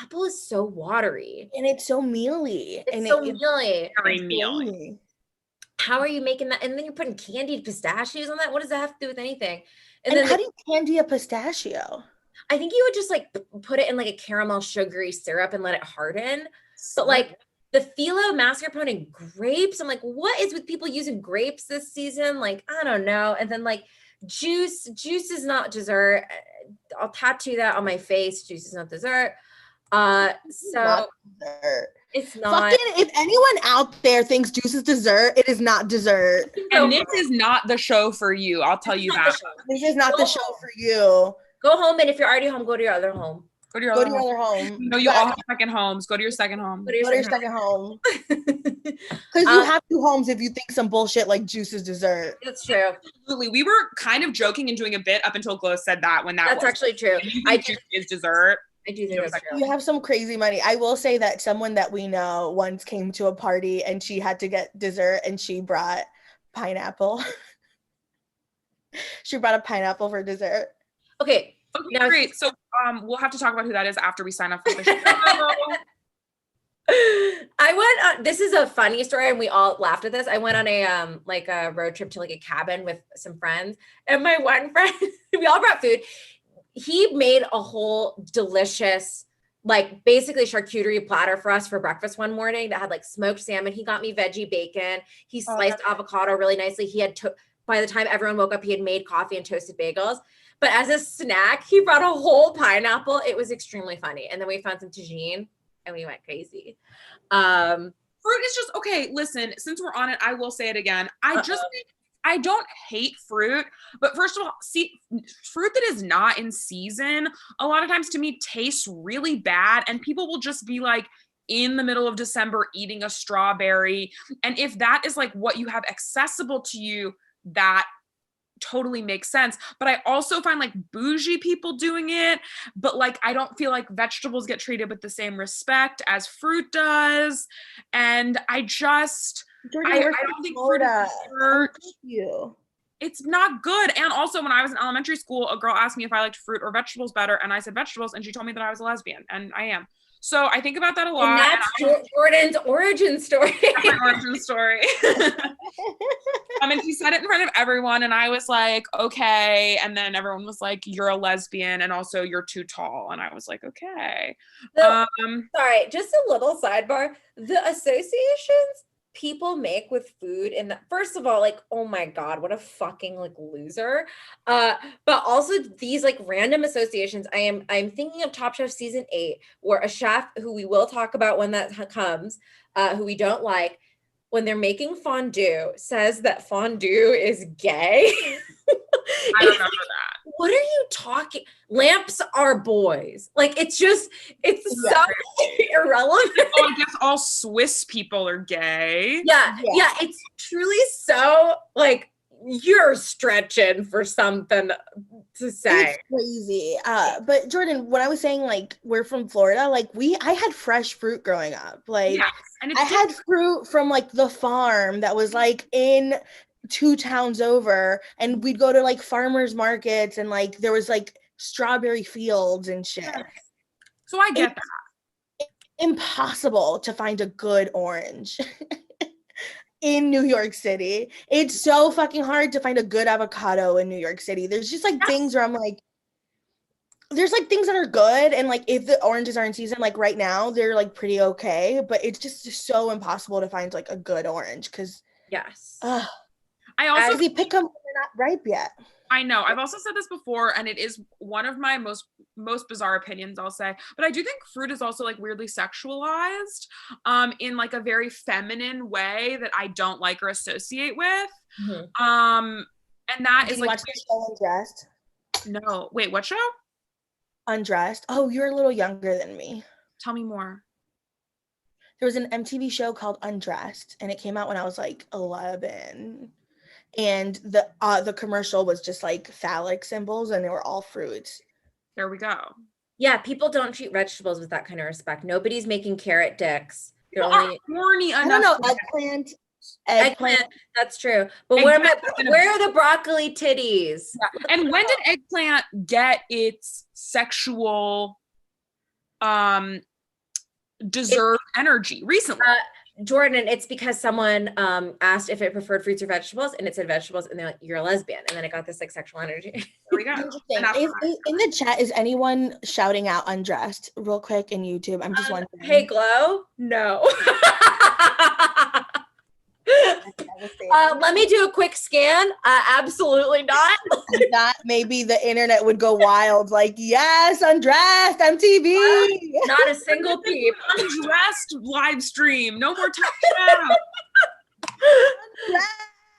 apple is so watery. And it's so mealy. It's so mealy. Very mealy. How are you making that? And then you're putting candied pistachios on that. What does that have to do with anything? And then how do you candy a pistachio? I think you would just like put it in like a caramel sugary syrup and let it harden. But like the phyllo mascarpone and grapes, I'm like, what is with people using grapes this season? Like, I don't know. And then like juice is not dessert. I'll tattoo that on my face. Juice is not dessert. So it's not. Fucking, if anyone out there thinks juice is dessert, it is not dessert. And this is not the show for you. I'll tell you that. This is not the show for you. Go home, and if you're already home, go to your other home. Go to your other home. No, you all have second homes. Go to your second home. Go to your second home. Because you have two homes if you think some bullshit like juice is dessert. That's true. Absolutely. We were kind of joking and doing a bit up until Glow said that when that's actually true. Juice is dessert. I do think that's true. You have some crazy money. I will say that someone that we know once came to a party and she had to get dessert and she brought pineapple. She brought a pineapple for dessert. Okay, now, great. So we'll have to talk about who that is after we sign up for the show. I went this is a funny story and we all laughed at this. I went on a like a road trip to like a cabin with some friends, and my one friend, we all brought food. He made a whole delicious, like basically charcuterie platter for us for breakfast one morning that had like smoked salmon. He got me veggie bacon. He sliced avocado really nicely. He had by the time everyone woke up, he had made coffee and toasted bagels. But as a snack, he brought a whole pineapple. It was extremely funny. And then we found some tagine and we went crazy. Fruit is just, okay, listen, since we're on it, I will say it again. I don't hate fruit, but first of all, see, fruit that is not in season, a lot of times to me tastes really bad, and people will just be like in the middle of December eating a strawberry. And if that is like what you have accessible to you, that totally makes sense. But I also find like bougie people doing it, but like I don't feel like vegetables get treated with the same respect as fruit does. And I just I don't think fruit is dessert. It's not good. And also when I was in elementary school, a girl asked me if I liked fruit or vegetables better, and I said vegetables, and she told me that I was a lesbian, and I am. So I think about that a lot. And that's Jordan's origin story. My origin story. And she said it in front of everyone, and I was like, okay. And then everyone was like, you're a lesbian, and also you're too tall. And I was like, okay. Sorry, just a little sidebar. The associations people make with food, and first of all, like, oh my god, what a fucking like loser, but also these like random associations. I'm thinking of Top Chef season 8, where a chef who we will talk about when that comes, who we don't like, when they're making fondue, says that fondue is gay. I remember that. What are you talking? Lamps are boys. Like, it's so irrelevant. Oh, I guess all Swiss people are gay. Yeah. It's truly so like you're stretching for something to say. It's crazy. But Jordan, when I was saying like we're from Florida, like I had fresh fruit growing up. Like and I had fruit from like the farm that was like in 2 towns over, and we'd go to like farmers markets, and like there was like strawberry fields and shit. So I get that. Impossible to find a good orange in New York City. It's so fucking hard to find a good avocado in New York City. There's just like things where I'm like, there's like things that are good, and like if the oranges are in season, like right now they're like pretty okay, but it's just so impossible to find like a good orange because yes. I also we pick them when they're not ripe yet. I know. I've also said this before, and it is one of my most bizarre opinions, I'll say. But I do think fruit is also like weirdly sexualized, in like a very feminine way that I don't like or associate with. And that Did is you like watch the show Undressed? no. Wait, what show? Undressed. Oh, you're a little younger than me. Tell me more. There was an MTV show called Undressed, and it came out when I was like 11. And the commercial was just like phallic symbols, and they were all fruits. There we go. Yeah, people don't treat vegetables with that kind of respect. Nobody's making carrot dicks. They're People only are horny enough. I don't know, to- eggplant. That's true. But where are the broccoli titties? Yeah. And when did eggplant get its sexual deserved energy? Recently. Jordan, it's because someone asked if it preferred fruits or vegetables, and it said vegetables, and they're like, "You're a lesbian," and then it got this like sexual energy. There we go. In the chat, is anyone shouting out Undressed real quick in YouTube? I'm just wondering. Hey, Glow? No. Let me do a quick scan. Absolutely not. That maybe the internet would go wild. Like, yes, Undressed MTV. Not a single peep. Undressed live stream. No more Top Chef.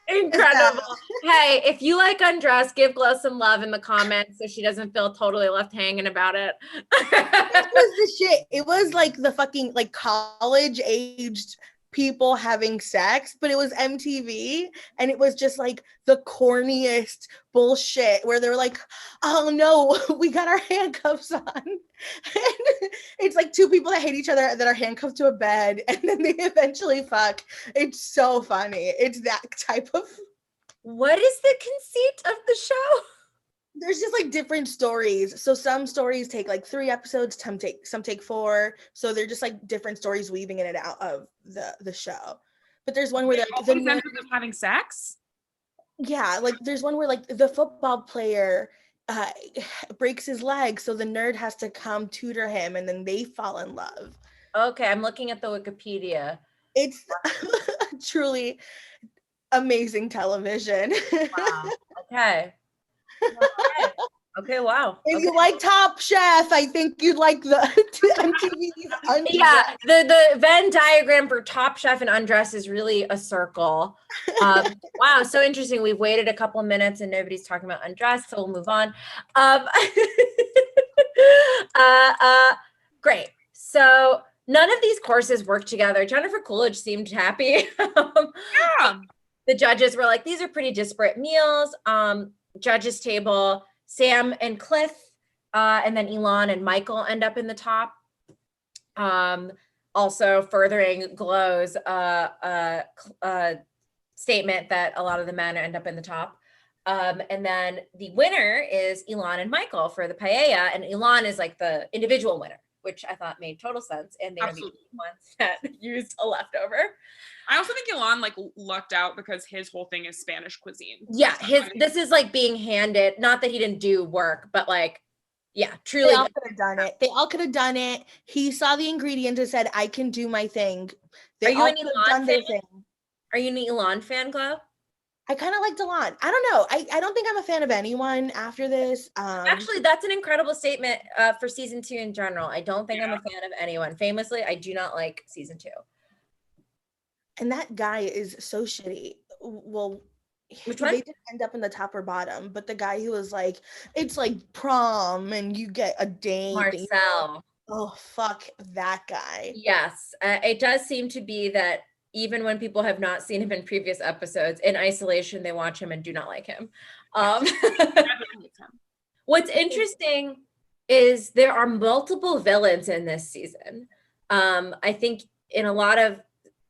Incredible. Hey, if you like Undressed, give Glow some love in the comments so she doesn't feel totally left hanging about it. It was the shit. It was like the fucking like college aged people having sex, but it was MTV, and it was just like the corniest bullshit where they were like, oh no, we got our handcuffs on. And it's like two people that hate each other that are handcuffed to a bed, and then they eventually fuck. It's so funny. It's that type of. What is the conceit of the show? There's just like different stories. So some stories take like 3 episodes, some take 4. So they're just like different stories weaving in and out of the show. But there's one where the nerd of having sex. Yeah, like there's one where like the football player breaks his leg, so the nerd has to come tutor him, and then they fall in love. Okay, I'm looking at the Wikipedia. It's truly amazing television. Wow. Okay. Okay, wow. If you like Top Chef, I think you'd like the MTV's Yeah, the Venn diagram for Top Chef and Undressed is really a circle. Wow, so interesting. We've waited a couple of minutes and nobody's talking about Undressed, so we'll move on. Great. So none of these courses work together. Jennifer Coolidge seemed happy. Yeah. The judges were like, these are pretty disparate meals. Judges table, Sam and Cliff, and then Elon and Michael end up in the top. Also furthering Glow's statement that a lot of the men end up in the top. And then the winner is Elon and Michael for the paella, and Elon is like the individual winner, which I thought made total sense. And they're the ones that used a leftover. I also think Elon like lucked out because his whole thing is Spanish cuisine. Yeah, this is like being handed, not that he didn't do work, but like, yeah, truly. They all could have done it. They all could have done it. He saw the ingredients and said, I can do my thing. They Are you an Elon fan? Are you an Elon fan, Glow? I kind of liked Elon. I don't know. I don't think I'm a fan of anyone after this. Actually, that's an incredible statement for season 2 in general. I don't think I'm a fan of anyone. Famously, I do not like season 2. And that guy is so shitty. Well, which one? They didn't end up in the top or bottom, but the guy who was like, it's like prom and you get a date. Marcel. Oh, fuck that guy. Yes. It does seem to be that even when people have not seen him in previous episodes, in isolation, they watch him and do not like him. What's interesting is there are multiple villains in this season. I think in a lot of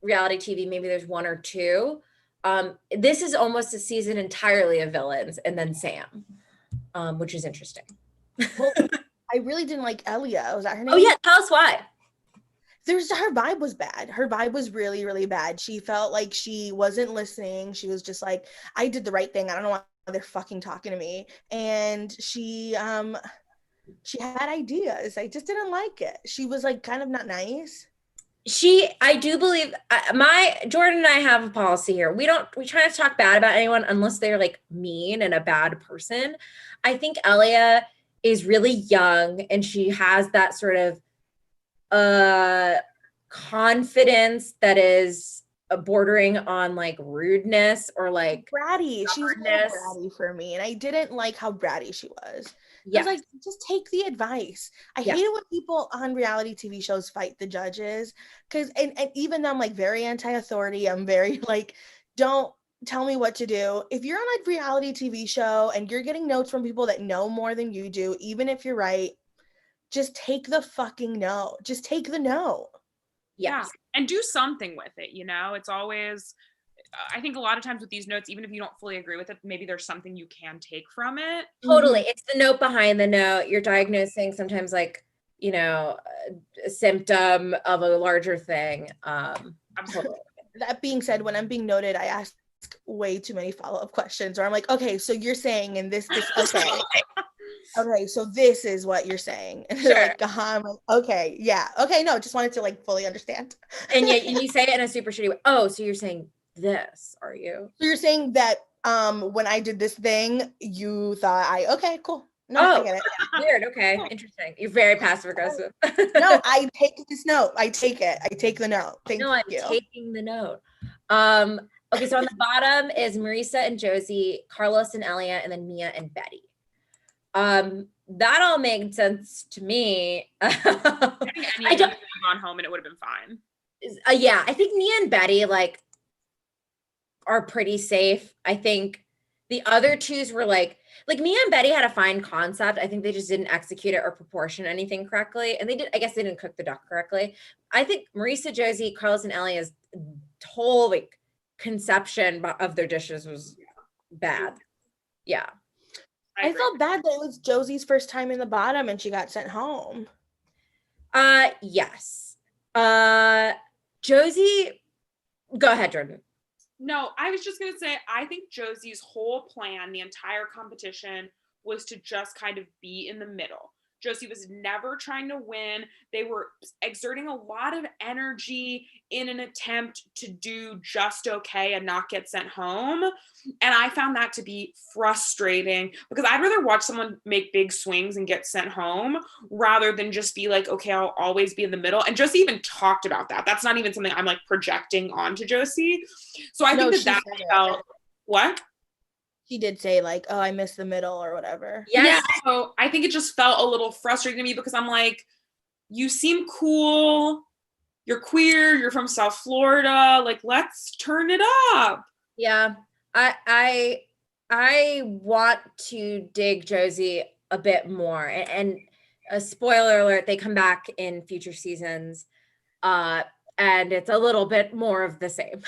reality TV, maybe there's 1 or 2. This is almost a season entirely of villains and then Sam, which is interesting. Well, I really didn't like Elia. Was that her name? Oh yeah, tell us why. Her vibe was bad. Her vibe was really, really bad. She felt like she wasn't listening. She was just like, I did the right thing. I don't know why they're fucking talking to me. And she had ideas. I just didn't like it. She was like kind of not nice. I do believe Jordan and I have a policy here. We try not to talk bad about anyone unless they're like mean and a bad person. I think Elia is really young and she has that sort of confidence that is bordering on like rudeness or like bratty. She was a little stubbornness. bratty for me, and I didn't like how bratty she was. Yeah. I was like, just take the advice. I hate it when people on reality TV shows fight the judges, because and even though I'm like very anti-authority, I'm very like, don't tell me what to do. If you're on a reality TV show and you're getting notes from people that know more than you do, even if you're right, just take the fucking no. Just take the no. Yeah. And do something with it, you know? It's always, I think a lot of times with these notes, even if you don't fully agree with it, maybe there's something you can take from it. Totally. It's the note behind the note. You're diagnosing sometimes like, you know, a symptom of a larger thing. Absolutely. That being said, when I'm being noted, I ask way too many follow-up questions, or I'm like, okay, so you're saying in this okay. Okay, so this is what you're saying. And they're like, I'm like, okay, yeah. Okay, no, just wanted to like fully understand. And you say it in a super shitty way. Oh, so you're saying this, are you? So you're saying that when I did this thing, you thought okay, cool. No, I get it. Weird. Okay, interesting. You're very passive aggressive. No, I take this note. I take it. I take the note. Thank you. I'm taking the note. Okay, so on the bottom is Marisa and Josie, Carlos and Elia, and then Mia and Betty. That all made sense to me. I think any of them could have gone home and it would have been fine. Yeah, I think Mia and Betty like are pretty safe. I think the other twos were like Mia and Betty had a fine concept. I think they just didn't execute it or proportion anything correctly. And I guess they didn't cook the duck correctly. I think Marisa, Josie, Carlos, and Elia's whole like conception of their dishes was bad. Yeah. I felt bad that it was Josie's first time in the bottom and she got sent home. Yes. Josie, go ahead, Jordan. No, I was just going to say, I think Josie's whole plan, the entire competition, was to just kind of be in the middle. Josie was never trying to win. They were exerting a lot of energy in an attempt to do just okay and not get sent home. And I found that to be frustrating because I'd rather watch someone make big swings and get sent home rather than just be like, okay, I'll always be in the middle. And Josie even talked about that. That's not even something I'm like projecting onto Josie. So I think that felt, what? She did say like, oh, I missed the middle or whatever. Yes. Yeah, so I think it just felt a little frustrating to me because I'm like, you seem cool. You're queer. You're from South Florida. Like, let's turn it up. Yeah. I want to dig Josie a bit more. And a spoiler alert, they come back in future seasons. And it's a little bit more of the same.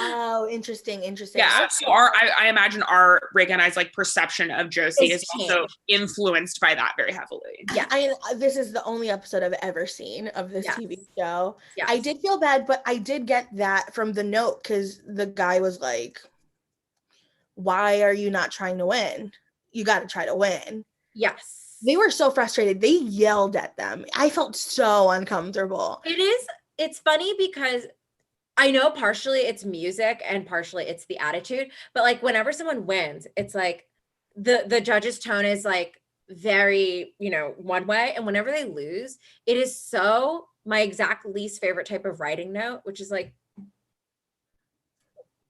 Oh, interesting. Yeah, so I imagine our Reagan and I's like perception of Josie is also influenced by that very heavily. Yeah, this is the only episode I've ever seen of this TV show. Yes. I did feel bad, but I did get that from the note because the guy was like, why are you not trying to win? You got to try to win. Yes. They were so frustrated. They yelled at them. I felt so uncomfortable. It's funny because I know partially it's music and partially it's the attitude, but like whenever someone wins, it's like the judge's tone is like very, one way. And whenever they lose, it is so my exact least favorite type of writing note, which is like,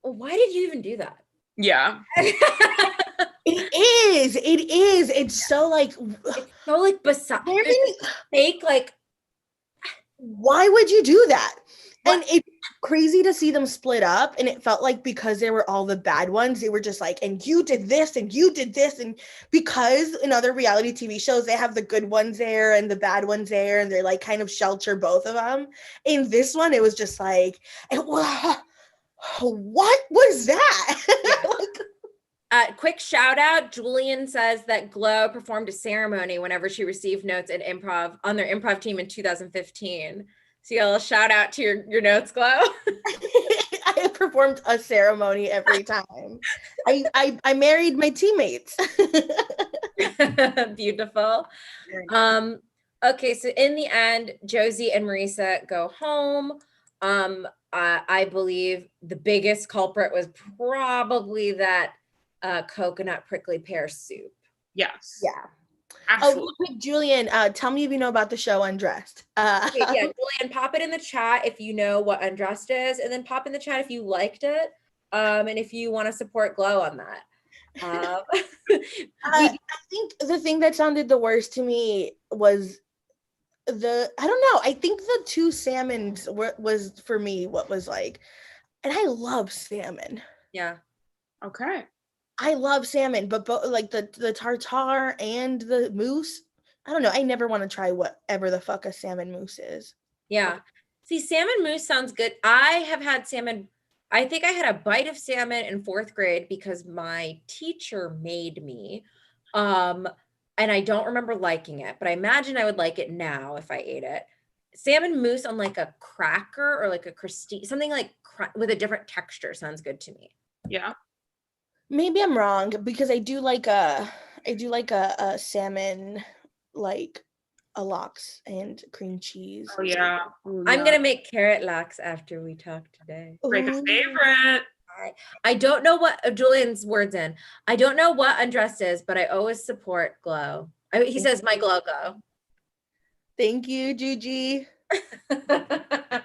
why did you even do that? Yeah. It is. It's so like beside fake, like, why would you do that? And it's crazy to see them split up. And it felt like because they were all the bad ones, they were just like, and you did this and you did this. And because in other reality TV shows, they have the good ones there and the bad ones there. And they're like kind of shelter both of them. In this one, it was just like, what was that? Quick shout out. Julian says that Glow performed a ceremony whenever she received notes in improv on their improv team in 2015. So you got a little shout out to your notes, Glow. I performed a ceremony every time. I married my teammates. Beautiful. Okay, so in the end, Josie and Marisa go home. I believe the biggest culprit was probably that coconut prickly pear soup. Yes. Yeah. Absolutely. Oh, quick, Julian, tell me if you know about the show Undressed. Okay, yeah, Julian, pop it in the chat if you know what Undressed is, and then pop in the chat if you liked it, and if you want to support Glow on that. I think the thing that sounded the worst to me was I don't know. I think the two salmons was for me what was like, and I love salmon. Yeah. Okay. I love salmon, but like the tartare and the mousse. I don't know. I never want to try whatever the fuck a salmon mousse is. Yeah. See, salmon mousse sounds good. I have had salmon. I think I had a bite of salmon in 4th grade because my teacher made me. And I don't remember liking it, but I imagine I would like it now if I ate it. Salmon mousse on like a cracker or like a crostini, something like with a different texture sounds good to me. Yeah. Maybe I'm wrong because I do like a salmon, like a lox and cream cheese. Oh yeah. Ooh, I'm yeah. gonna make carrot lox after we talk today. Breaker's Ooh. favorite. I don't know what Julian's words in. I don't know what Undressed is, but I always support Glow. He says my Glow go. Thank you, Juji.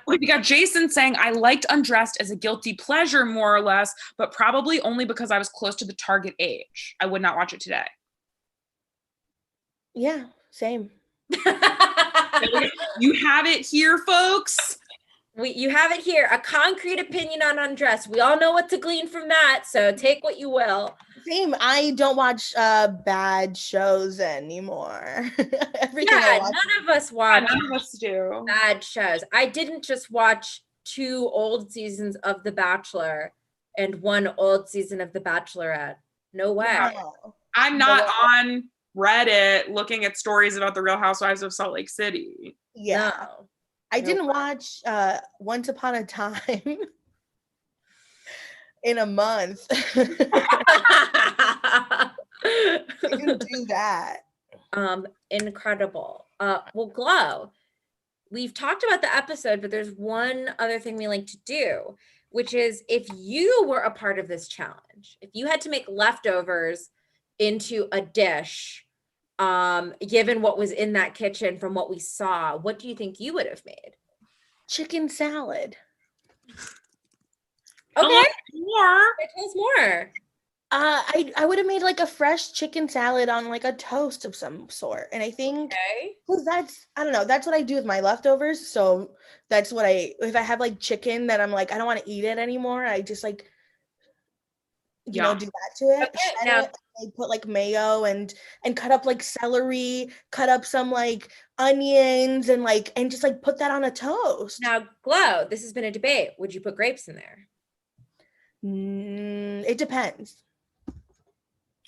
We got Jason saying, I liked Undressed as a guilty pleasure, more or less, but probably only because I was close to the target age. I would not watch it today. Yeah, same. You have it here, folks. You have it here. A concrete opinion on Undressed. We all know what to glean from that, so take what you will. Same. I don't watch bad shows anymore. Everything Yeah, none of us watch None of us do. bad shows. I didn't just watch 2 old seasons of The Bachelor and 1 old season of The Bachelorette. No way. No. I'm not on Reddit looking at stories about the Real Housewives of Salt Lake City. Yeah. No. I didn't watch Once Upon a Time in a month. I didn't do that. Incredible. Well, Glow, we've talked about the episode, but there's one other thing we like to do, which is if you were a part of this challenge, if you had to make leftovers into a dish, given what was in that kitchen from what we saw, what do you think you would have made? Chicken salad. Okay. More. Tell us more. I would have made like a fresh chicken salad on like a toast of some sort. And I think because I don't know, that's what I do with my leftovers. So that's what if I have like chicken that I'm like, I don't want to eat it anymore. I just like, you know, do that to it. Okay, now I put like mayo and cut up like celery, cut up some like onions and just like put that on a toast. Now, Glow, this has been a debate. Would you put grapes in there? It depends.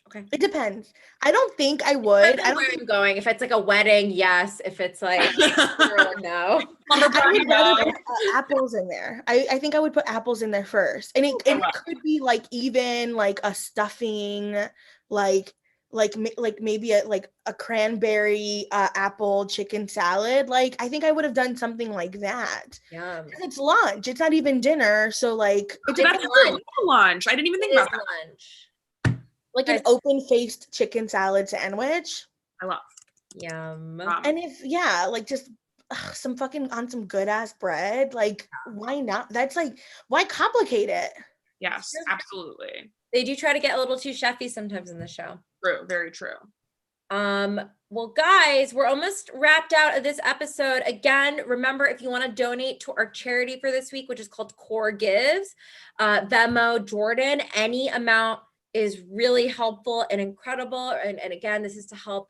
Okay. It depends. I don't think I would. I don't where I'm going. If it's like a wedding, yes. If it's like no. I would rather put apples in there. I think I would put apples in there first. And it could be like even like a stuffing, like maybe a cranberry apple chicken salad. Like I think I would have done something like that. Yeah. It's lunch. It's not even dinner. So like it's lunch. I didn't even think about that. Lunch. Like an open-faced chicken salad sandwich. I love. Yum. And if like just some fucking on some good ass bread, like why not? That's like, why complicate it? Yes, absolutely. They do try to get a little too chefy sometimes in the show. True, very true. Well, guys, we're almost wrapped out of this episode. Again, remember, if you want to donate to our charity for this week, which is called Core Gives, Venmo Jordan, any amount is really helpful and incredible. And again, this is to help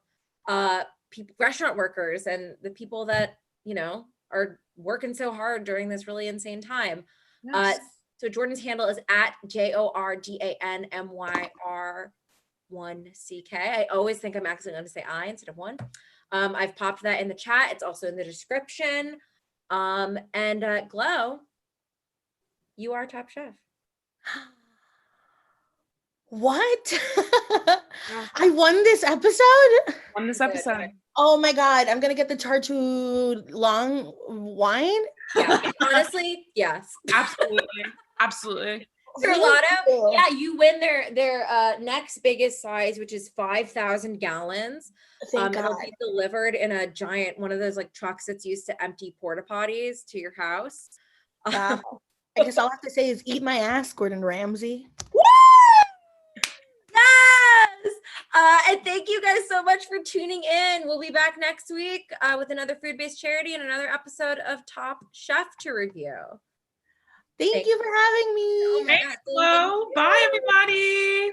people, restaurant workers and the people that, you know, are working so hard during this really insane time. Yes. So Jordan's handle is at JORDANMYR1CK. I always think I'm actually going to say I instead of one. I've popped that in the chat. It's also in the description. And Glow, you are Top Chef. What? I won this episode? Won this episode. Oh my God, I'm gonna get the Tartu long wine. Yeah, honestly, yes. Absolutely. Gelato, yeah, you win their next biggest size, which is 5,000 gallons. Thank It'll God. be delivered in a giant one of those like trucks that's used to empty porta potties to your house. Wow. I guess all I have to say is eat my ass, Gordon Ramsay. Woo! Yes! And thank you guys so much for tuning in. We'll be back next week with another food-based charity and another episode of Top Chef to review. Thank you for having me. Oh my God. Thanks, Flo. Bye, everybody.